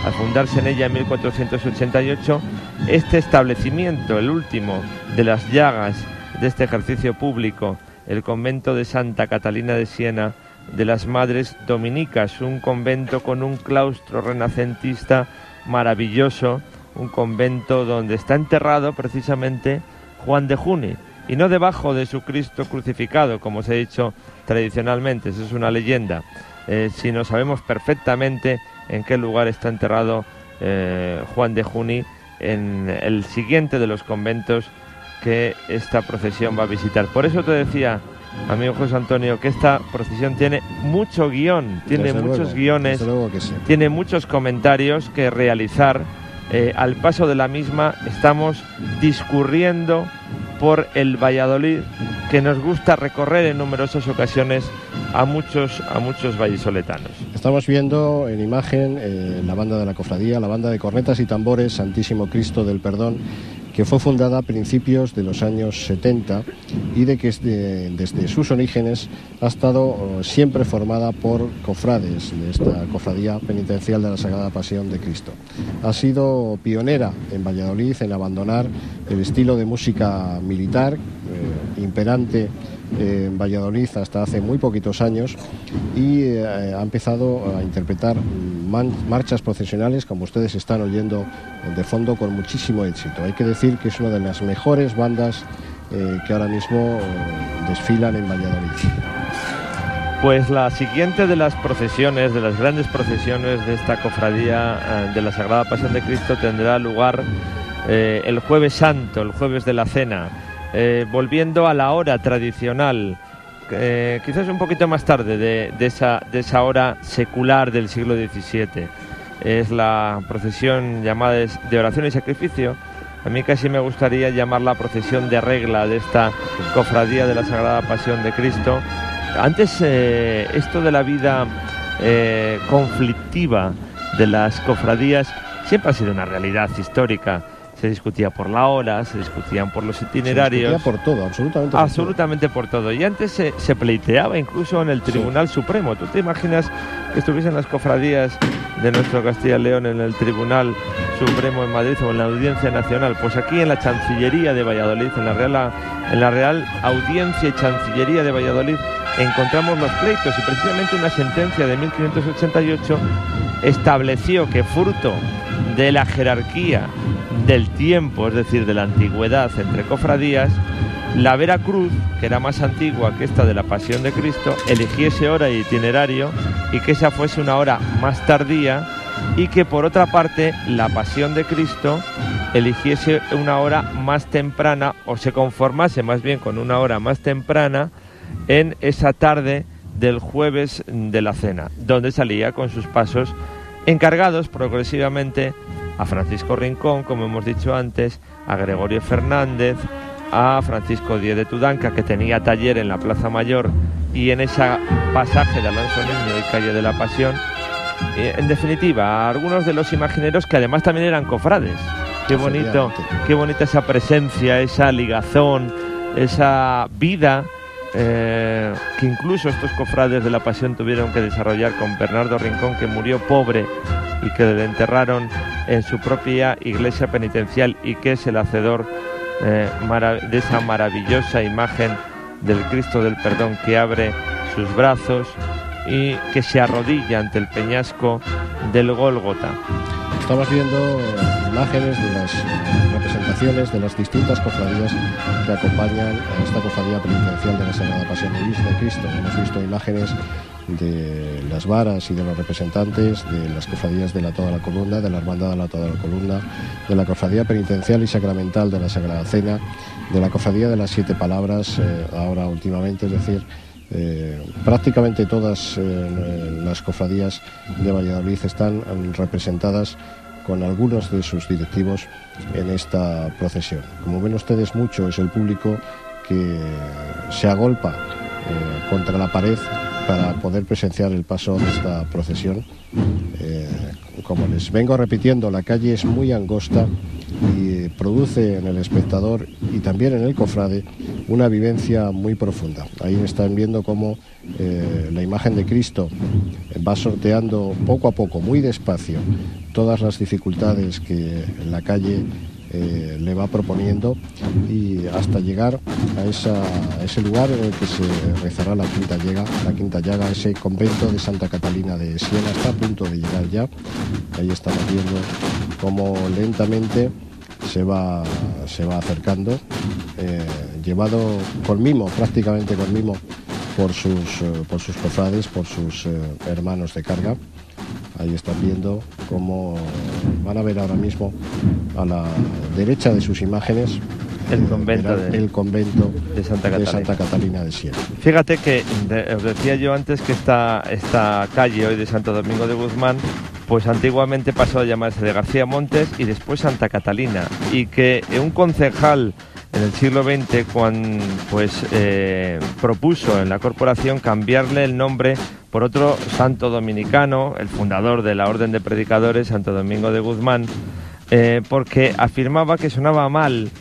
Al fundarse en ella en 1488, este establecimiento, el último de las llagas de este ejercicio público, el convento de Santa Catalina de Siena de las Madres Dominicas, un convento con un claustro renacentista maravilloso, un convento donde está enterrado precisamente Juan de Juni, y no debajo de su Cristo crucificado, como se ha dicho tradicionalmente, eso es una leyenda, sino sabemos perfectamente en qué lugar está enterrado Juan de Juni, en el siguiente de los conventos que esta procesión va a visitar. Por eso te decía, amigo José Antonio, que esta procesión tiene mucho guión, tiene muchos guiones, tiene muchos comentarios que realizar. Al paso de la misma estamos discurriendo por el Valladolid que nos gusta recorrer en numerosas ocasiones a muchos vallisoletanos. Estamos viendo en imagen la banda de la cofradía, la banda de cornetas y tambores Santísimo Cristo del Perdón, que fue fundada a principios de los años 70 y de que desde sus orígenes ha estado siempre formada por cofrades de esta cofradía penitencial de la Sagrada Pasión de Cristo. Ha sido pionera en Valladolid en abandonar el estilo de música militar imperante en Valladolid hasta hace muy poquitos años y ha empezado a interpretar marchas procesionales, como ustedes están oyendo de fondo, con muchísimo éxito. Hay que decir que es una de las mejores bandas que ahora mismo desfilan en Valladolid. Pues la siguiente de las procesiones, de las grandes procesiones de esta cofradía de la Sagrada Pasión de Cristo, tendrá lugar el Jueves Santo, el jueves de la Cena, volviendo a la hora tradicional, quizás un poquito más tarde de esa hora secular del siglo XVII. Es la procesión llamada de oración y sacrificio. A mí casi me gustaría llamarla procesión de regla de esta cofradía de la Sagrada Pasión de Cristo. Antes esto de la vida conflictiva de las cofradías siempre ha sido una realidad histórica. Se discutía por la hora, se discutían por los itinerarios. Se discutía por todo, absolutamente por todo. Y antes se pleiteaba incluso en el Tribunal Supremo. ¿Tú te imaginas que estuviesen las cofradías de nuestro Castilla y León en el Tribunal Supremo en Madrid o en la Audiencia Nacional? Pues aquí en la Chancillería de Valladolid, en la Real Audiencia y Chancillería de Valladolid, encontramos los pleitos, y precisamente una sentencia de 1588 estableció que, fruto de la jerarquía del tiempo, es decir, de la antigüedad entre cofradías, la Veracruz, que era más antigua que esta de la Pasión de Cristo, eligiese hora e itinerario, y que esa fuese una hora más tardía, y que por otra parte la Pasión de Cristo eligiese una hora más temprana, o se conformase más bien con una hora más temprana en esa tarde del jueves de la cena, donde salía con sus pasos encargados progresivamente a Francisco Rincón, como hemos dicho antes, a Gregorio Fernández, a Francisco Díez de Tudanca, que tenía taller en la Plaza Mayor y en ese pasaje de Alonso Niño y calle de la Pasión. En definitiva, a algunos de los imagineros que además también eran cofrades. Qué bonito, qué bonita esa presencia, esa ligazón, esa vida que incluso estos cofrades de la Pasión tuvieron que desarrollar con Bernardo Rincón, que murió pobre y que le enterraron en su propia iglesia penitencial, y que es el hacedor de esa maravillosa imagen del Cristo del Perdón, que abre sus brazos y que se arrodilla ante el peñasco del Gólgota. Estamos viendo imágenes de las representaciones de las distintas cofradías que acompañan a esta cofradía penitencial de la Sagrada Pasión de Cristo. Hemos visto imágenes de las varas y de los representantes de las cofradías de la Toda la Columna, de la Hermandad de la Toda la Columna, de la cofradía penitencial y sacramental de la Sagrada Cena, de la cofradía de las Siete Palabras, ahora últimamente, es decir, prácticamente todas las cofradías de Valladolid están representadas con algunos de sus directivos en esta procesión. Como ven ustedes, mucho es el público que se agolpa contra la pared para poder presenciar el paso de esta procesión. Como les vengo repitiendo, la calle es muy angosta y produce en el espectador y también en el cofrade una vivencia muy profunda. Ahí están viendo cómo la imagen de Cristo va sorteando poco a poco, muy despacio, todas las dificultades que la calle le va proponiendo, y hasta llegar a ese lugar en el que se rezará la quinta llaga, ese convento de Santa Catalina de Siena. Está a punto de llegar ya. Ahí estamos viendo cómo lentamente se va acercando, llevado con mimo, prácticamente con mimo, por sus cofrades, por sus hermanos de carga. Ahí están viendo cómo van a ver ahora mismo a la derecha de sus imágenes el convento de Santa Catalina de Siena. Fíjate que os decía yo antes que esta calle hoy de Santo Domingo de Guzmán, pues antiguamente pasó a llamarse de García Montes y después Santa Catalina, y que un concejal en el siglo XX propuso en la corporación cambiarle el nombre por otro santo dominicano, el fundador de la Orden de Predicadores, Santo Domingo de Guzmán, porque afirmaba que sonaba mal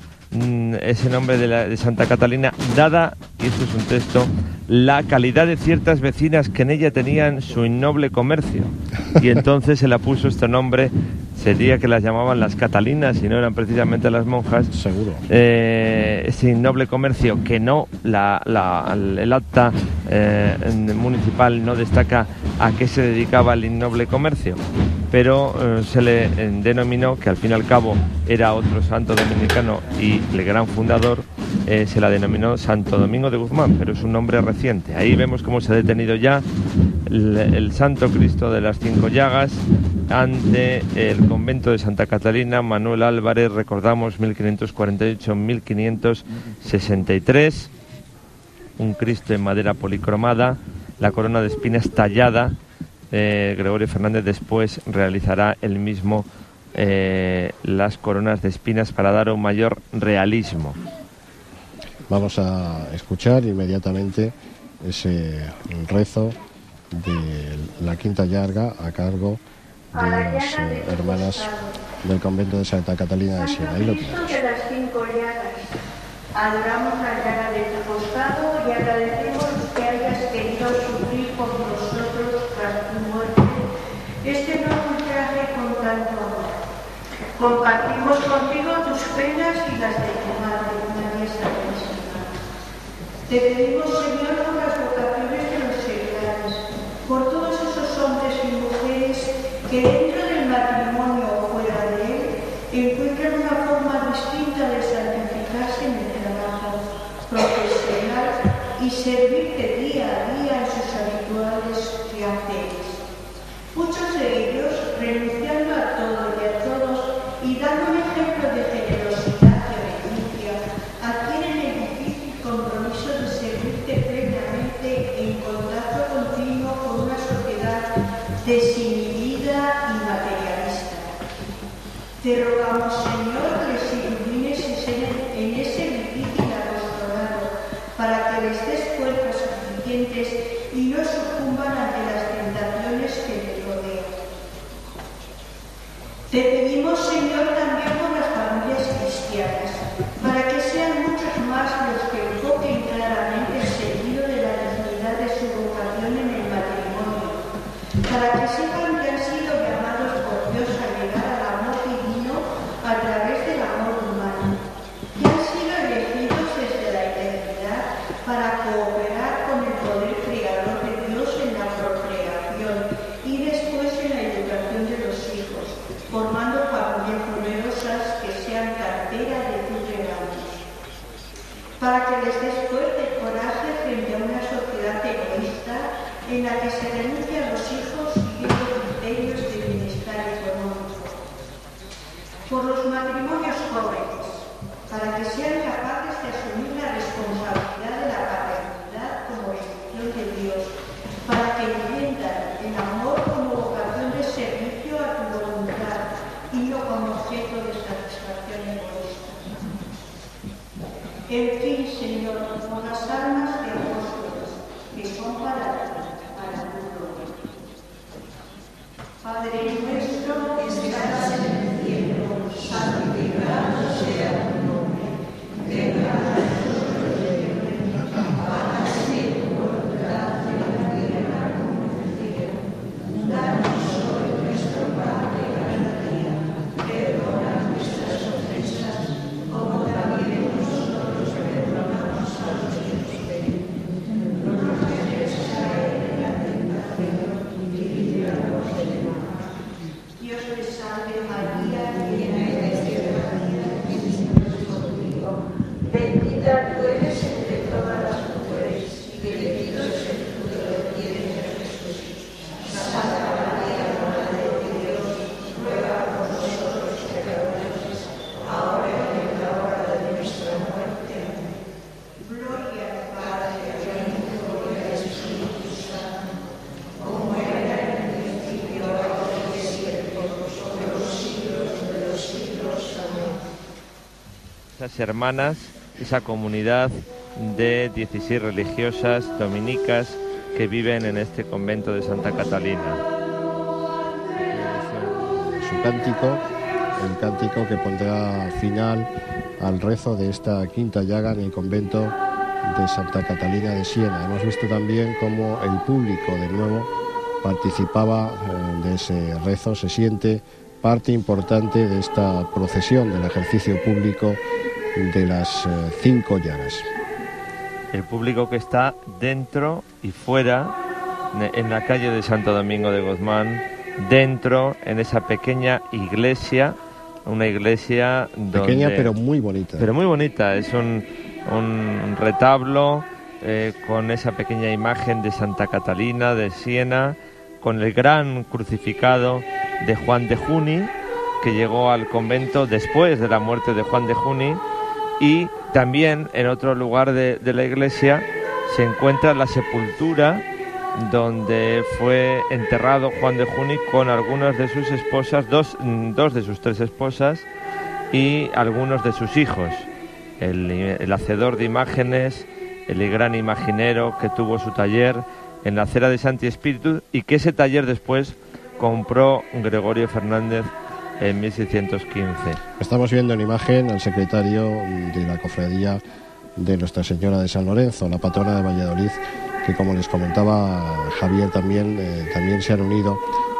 ese nombre de Santa Catalina, dada, y esto es un texto, la calidad de ciertas vecinas que en ella tenían su innoble comercio, y entonces se le puso este nombre. Sería que las llamaban las Catalinas y no eran precisamente las monjas. Seguro. Ese innoble comercio que no, el acta municipal no destaca a qué se dedicaba el innoble comercio, pero se le denominó, que al fin y al cabo era otro santo dominicano y el gran fundador, se la denominó Santo Domingo de Guzmán, pero es un nombre reciente. Ahí vemos cómo se ha detenido ya el Santo Cristo de las Cinco Llagas ante el convento de Santa Catalina. Manuel Álvarez, recordamos, 1548-1563, un Cristo en madera policromada, la corona de espinas tallada. Gregorio Fernández después realizará el mismo las coronas de espinas para dar un mayor realismo. Vamos a escuchar inmediatamente ese rezo de la quinta llaga a cargo de las hermanas del convento de Santa Catalina de Siena. Ahí lo tenemos. De las cinco llagas, adoramos la llaga de tu costado y agradecemos que hayas querido sufrir por nosotros tras tu muerte este nuevo ultraje con tanto amor. Compartimos contigo tus penas y las de tu madre, María Santísima. Te pedimos, Señor, por las vocaciones de los seglares, por todos esos hombres y mujeres que dentro del matrimonio o fuera de él encuentran una forma distinta de santificarse en el trabajo profesional y servirte día a día en sus habituales quehaceres. Muchos de ellos, renunciando a todo y a todos y dando un ejemplo de Te rogamos, Señor, que les ilumines en ese difícil apostolado, para que les des fuerzas suficientes y no sucumban ante las tentaciones que les rodean. Te pedimos, Señor, también por las familias cristianas, para que sean muchos más los que enfoquen claramente el sentido de la dignidad de su vocación en el matrimonio, para que sepan que han sido llamados por Dios a llegar al amor divino a través del amor humano, que han sido elegidos desde la eternidad para cooperar con el poder creador de Dios en la procreación y después en la educación de los hijos, formando familias numerosas que sean cartera de tus regalos, para que les des fuerte coraje frente a una sociedad egoísta en la que se renuncia a los hijos siguiendo criterios de bienestar económico. Por los matrimonios jóvenes, para que sean capaces de asumir la responsabilidad de la paternidad como bendición de Dios, para que entiendan el amor como vocación de servicio a tu voluntad y no como objeto de satisfacción egoísta. En fin, Señor, con las almas de apóstoles que son para tu gloria. Padre nuestro que estás en el cielo, santificado sea tu nombre. Venga a nosotros tu reino, hágase tu voluntad en la tierra como en el cielo. Danos hoy nuestro pan de cada día. Perdona nuestras ofensas, como también nosotros perdonamos a los que nos ofenden. No nos dejes caer en la tentación y líbranos del mal. Dios te salve María, llena eres de gracia, el Señor es contigo. Bendita tú eres entre todas las mujeres, y bendito es el fruto del vientre de Jesús. Santa María, Madre de Dios, ruega por nosotros pecadores, ahora y en la hora de nuestra muerte. Gloria al Padre, al Hijo y al Espíritu Santo, como era en el principio, ahora y siempre, por los siglos de los siglos. Amén. Esas hermanas, esa comunidad de 16 religiosas dominicas que viven en este convento de Santa Catalina. Su cántico, el cántico que pondrá final al rezo de esta quinta llaga en el convento de Santa Catalina de Siena. Hemos visto también cómo el público de nuevo participaba de ese rezo, se siente parte importante de esta procesión del ejercicio público de las 5 llagas. El público que está dentro y fuera, en la calle de Santo Domingo de Guzmán, dentro, en esa pequeña iglesia, una iglesia pequeña pero muy bonita. Pero muy bonita, es un retablo con esa pequeña imagen de Santa Catalina de Siena, con el gran crucificado de Juan de Juni, que llegó al convento después de la muerte de Juan de Juni, y también en otro lugar de la iglesia se encuentra la sepultura donde fue enterrado Juan de Juni con algunas de sus esposas, dos de sus 3 esposas y algunos de sus hijos. El hacedor de imágenes, el gran imaginero que tuvo su taller en la acera de Santi Espíritu, y que ese taller después compró Gregorio Fernández en 1615. Estamos viendo en imagen al secretario de la cofradía de Nuestra Señora de San Lorenzo, la patrona de Valladolid, que, como les comentaba Javier, también se han unido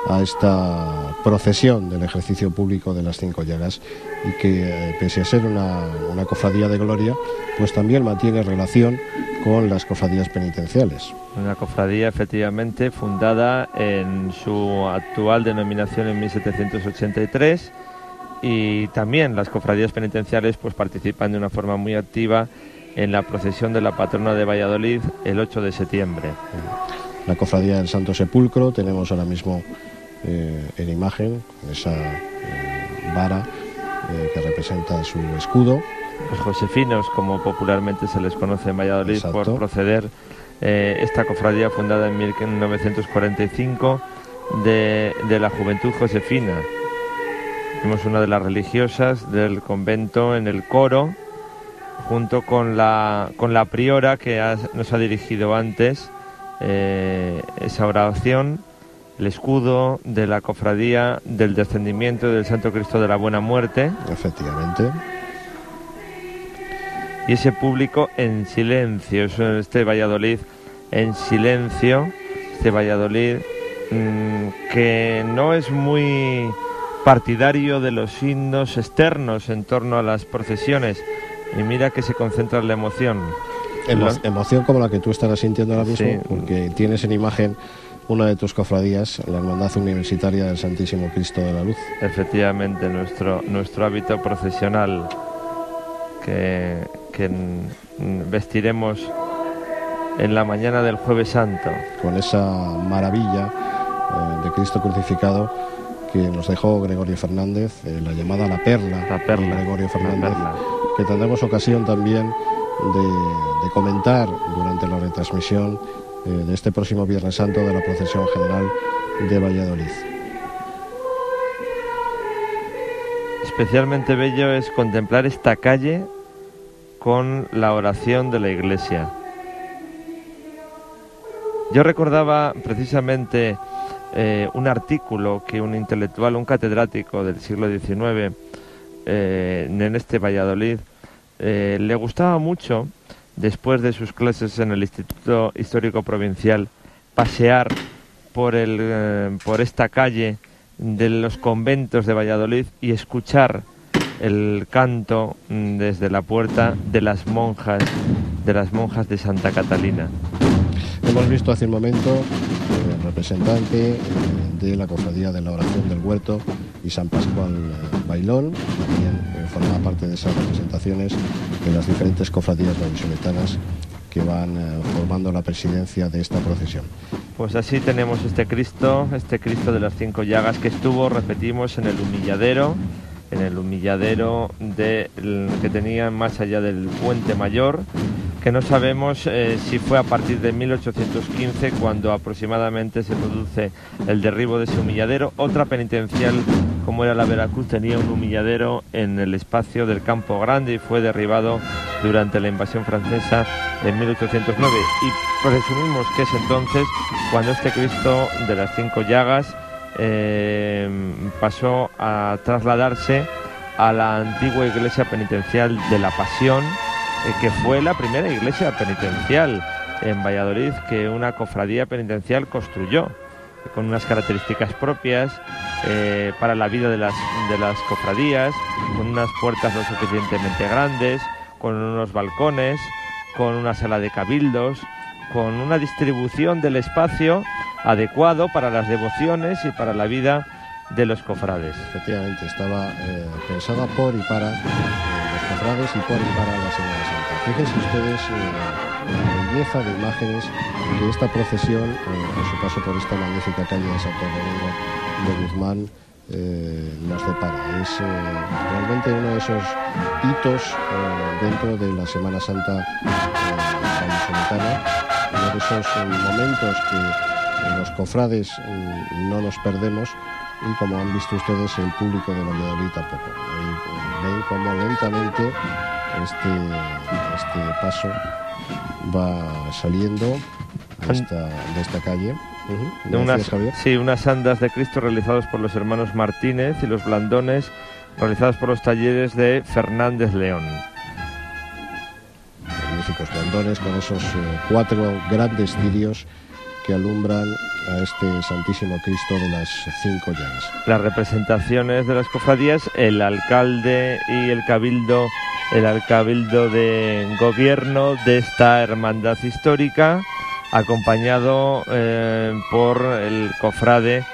a esta procesión del ejercicio público de las 5 llagas, y que, pese a ser una cofradía de gloria, pues también mantiene relación con las cofradías penitenciales. Una cofradía efectivamente fundada en su actual denominación en 1783, y también las cofradías penitenciales pues participan de una forma muy activa en la procesión de la patrona de Valladolid el 8 de septiembre. La cofradía del Santo Sepulcro tenemos ahora mismo en imagen esa vara que representa su escudo. Los josefinos, como popularmente se les conoce en Valladolid. Exacto. Por proceder esta cofradía fundada en 1945 de la Juventud Josefina. Vimos una de las religiosas del convento en el coro, junto con la priora que nos ha dirigido antes esa oración, el escudo de la cofradía del descendimiento del Santo Cristo de la Buena Muerte. Efectivamente. Y ese público en silencio, este Valladolid en silencio, este Valladolid que no es muy partidario de los himnos externos en torno a las procesiones, y mira que se concentra en la emoción. Emoción como la que tú estarás sintiendo ahora mismo, sí, porque tienes en imagen una de tus cofradías, la Hermandad Universitaria del Santísimo Cristo de la Luz. Efectivamente, nuestro hábito procesional que vestiremos en la mañana del Jueves Santo. Con esa maravilla de Cristo crucificado que nos dejó Gregorio Fernández, la llamada La Perla de Gregorio Fernández, que tendremos ocasión también de comentar durante la retransmisión de este próximo Viernes Santo de la Procesión General de Valladolid. Especialmente bello es contemplar esta calle con la oración de la Iglesia. Yo recordaba precisamente un artículo que un intelectual, un catedrático del siglo XIX en este Valladolid le gustaba mucho, después de sus clases en el Instituto Histórico Provincial, pasear por esta calle de los conventos de Valladolid y escuchar el canto desde la puerta de las monjas de Santa Catalina. Hemos visto hace un momento el representante de la Cofradía de la Oración del Huerto y San Pascual Bailón, también formaba parte de esas representaciones de las diferentes cofradías vallisoletanas que van formando la presidencia de esta procesión. Pues así tenemos este Cristo de las 5 llagas, que estuvo, repetimos, en el humilladero que tenían más allá del Puente Mayor, que no sabemos si fue a partir de 1815 cuando aproximadamente se produce el derribo de ese humilladero. Otra penitencial, como era la Veracruz, tenía un humilladero en el espacio del Campo Grande y fue derribado durante la invasión francesa en 1809, y presumimos que es entonces cuando este Cristo de las 5 llagas pasó a trasladarse a la antigua iglesia penitencial de la Pasión, que fue la primera iglesia penitencial en Valladolid que una cofradía penitencial construyó, con unas características propias para la vida de las cofradías, con unas puertas lo suficientemente grandes, con unos balcones, con una sala de cabildos, con una distribución del espacio adecuado para las devociones y para la vida de los cofrades. Efectivamente, estaba pensada por y para los cofrades y por y para la Semana Santa. Fíjense ustedes la belleza de imágenes que esta procesión, a su paso por esta magnífica calle de Santo Domingo de Guzmán, nos depara. Es realmente uno de esos hitos dentro de la Semana Santa vallisoletana, uno de esos momentos que los cofrades no nos perdemos, y como han visto ustedes, el público de Valladolid tampoco. Ven como lentamente este paso va saliendo de esta calle. Unas andas de Cristo realizados por los hermanos Martínez y los blandones realizados por los talleres de Fernández León. Magníficos blandones con esos 4 grandes cirios que alumbran a este Santísimo Cristo de las 5 llagas. Las representaciones de las cofradías, el alcalde y el cabildo de gobierno de esta hermandad histórica, acompañado por el cofrade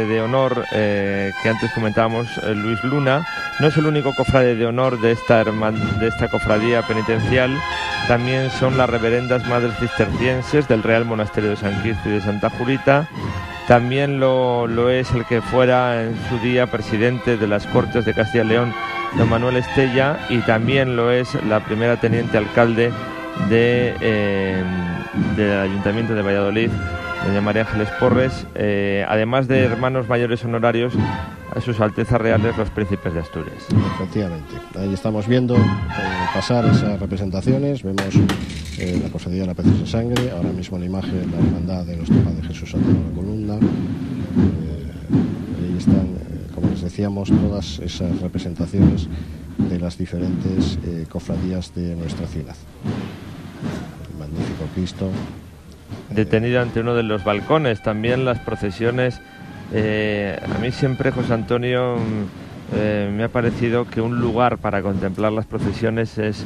de honor que antes comentábamos, Luis Luna. No es el único cofrade de honor de esta cofradía penitencial. También son las reverendas madres cistercienses del Real Monasterio de San Quirce y de Santa Julita. También lo es el que fuera en su día presidente de las Cortes de Castilla y León, don Manuel Estella, y también lo es la primera teniente alcalde del Ayuntamiento de Valladolid, doña María Ángeles Porres, además de hermanos mayores honorarios, a sus altezas reales los príncipes de Asturias. Efectivamente, ahí estamos viendo pasar esas representaciones, vemos la cofradía de la Preciosa Sangre, ahora mismo la imagen, la hermandad de nuestro Padre Jesús Santo de la Columna, ahí están, como les decíamos, todas esas representaciones de las diferentes cofradías de nuestra ciudad. El magnífico Cristo. Detenido ante uno de los balcones, también las procesiones. A mí siempre, José Antonio, me ha parecido que un lugar para contemplar las procesiones es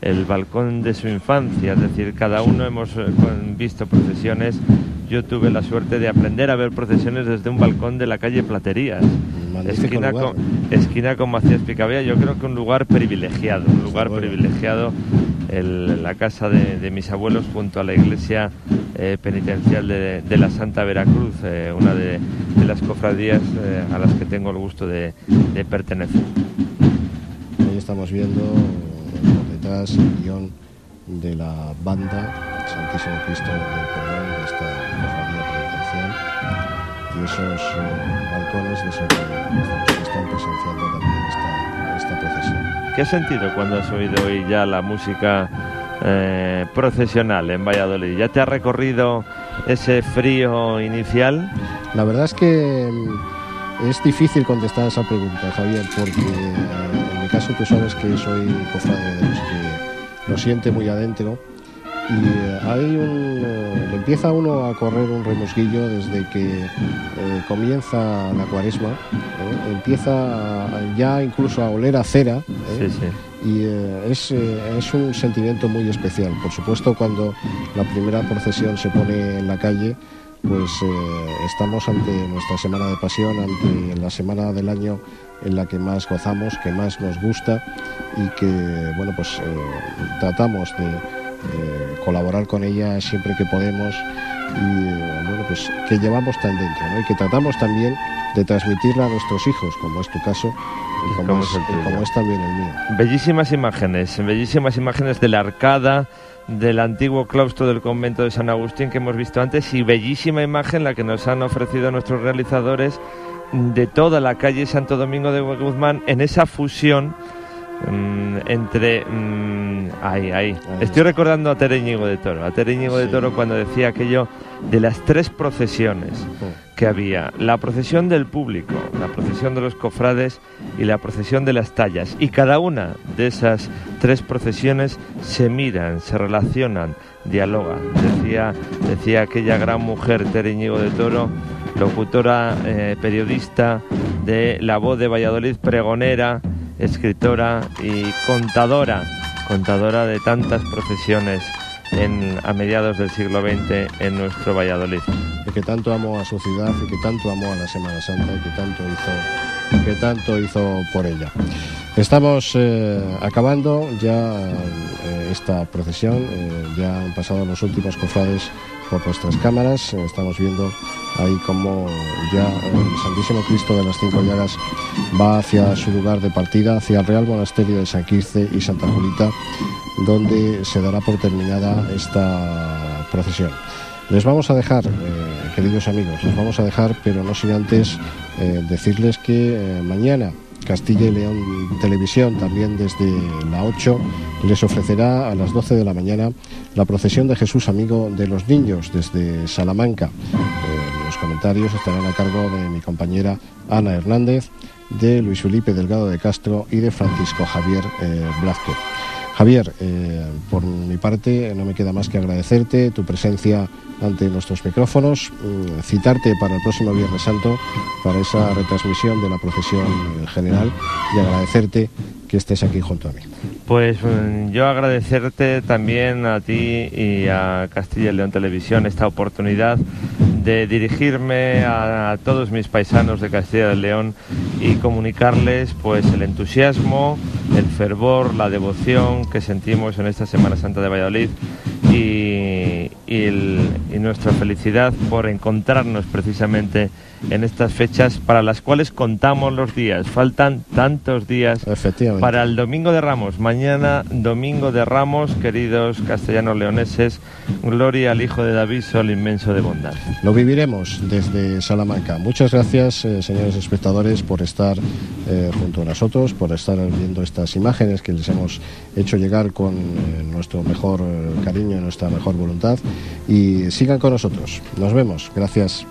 el balcón de su infancia, es decir, cada uno hemos visto procesiones. Yo tuve la suerte de aprender a ver procesiones desde un balcón de la calle Platerías, esquina con Macías Picabea. Yo creo que un lugar privilegiado, la casa de mis abuelos junto a la iglesia penitencial de la Santa Veracruz, una de las cofradías a las que tengo el gusto de pertenecer. Ahí estamos viendo por detrás el guión de la banda Santísimo Cristo del Perdón de esta cofradía penitencial y esos balcones desde los que están presenciando también esta procesión. ¿Qué has sentido cuando has oído hoy ya la música procesional en Valladolid? ¿Ya te ha recorrido ese frío inicial? La verdad es que es difícil contestar esa pregunta, Javier, porque en mi caso tú sabes que soy cofrade de los que lo siente muy adentro y le empieza a uno a correr un remusguillo desde que comienza la cuaresma, empieza ya incluso a oler a cera, sí, sí. Y es un sentimiento muy especial. Por supuesto, cuando la primera procesión se pone en la calle, pues estamos ante nuestra Semana de Pasión, ante la semana del año en la que más gozamos, que más nos gusta y que, bueno, pues tratamos de colaborar con ella siempre que podemos y, bueno, pues que llevamos tan dentro, ¿no? Y que tratamos también de transmitirla a nuestros hijos, como es tu caso y como es también el mío. Bellísimas imágenes de la arcada del antiguo claustro del convento de San Agustín que hemos visto antes, y bellísima imagen la que nos han ofrecido nuestros realizadores de toda la calle Santo Domingo de Guzmán en esa fusión entre estoy recordando a Tere Íñigo de Toro cuando decía aquello de las tres procesiones que había: la procesión del público, la procesión de los cofrades y la procesión de las tallas, y cada una de esas tres procesiones se miran, se relacionan, dialogan. Decía aquella gran mujer, Tere Íñigo de Toro, locutora, periodista de La Voz de Valladolid, pregonera, escritora y contadora de tantas procesiones a mediados del siglo XX en nuestro Valladolid. Y que tanto amó a su ciudad y que tanto amó a la Semana Santa y que tanto hizo por ella. Estamos acabando ya esta procesión, ya han pasado los últimos cofrades por nuestras cámaras. Estamos viendo ahí como ya el Santísimo Cristo de las Cinco Llagas va hacia su lugar de partida, hacia el Real Monasterio de San Quirce y Santa Julita, donde se dará por terminada esta procesión. Les vamos a dejar, queridos amigos, pero no sin antes decirles que mañana Castilla y León Televisión, también desde la 8, les ofrecerá a las 12 de la mañana la procesión de Jesús Amigo de los Niños desde Salamanca. Los comentarios estarán a cargo de mi compañera Ana Hernández, de Luis Felipe Delgado de Castro y de Francisco Javier Blázquez. Javier, por mi parte no me queda más que agradecerte tu presencia ante nuestros micrófonos, citarte para el próximo Viernes Santo para esa retransmisión de la procesión general y agradecerte que estés aquí junto a mí. Pues yo agradecerte también a ti y a Castilla y León Televisión esta oportunidad de dirigirme a todos mis paisanos de Castilla y León y comunicarles pues el entusiasmo, el fervor, la devoción que sentimos en esta Semana Santa de Valladolid y nuestra felicidad por encontrarnos precisamente en estas fechas para las cuales contamos los días. Faltan tantos días para el Domingo de Ramos. Mañana, Domingo de Ramos, queridos castellanos leoneses, gloria al Hijo de David, sol inmenso de bondad. Lo viviremos desde Salamanca. Muchas gracias, señores espectadores, por estar junto a nosotros, por estar viendo estas imágenes que les hemos hecho llegar con nuestro mejor cariño y nuestra mejor voluntad. Y sigan con nosotros. Nos vemos. Gracias.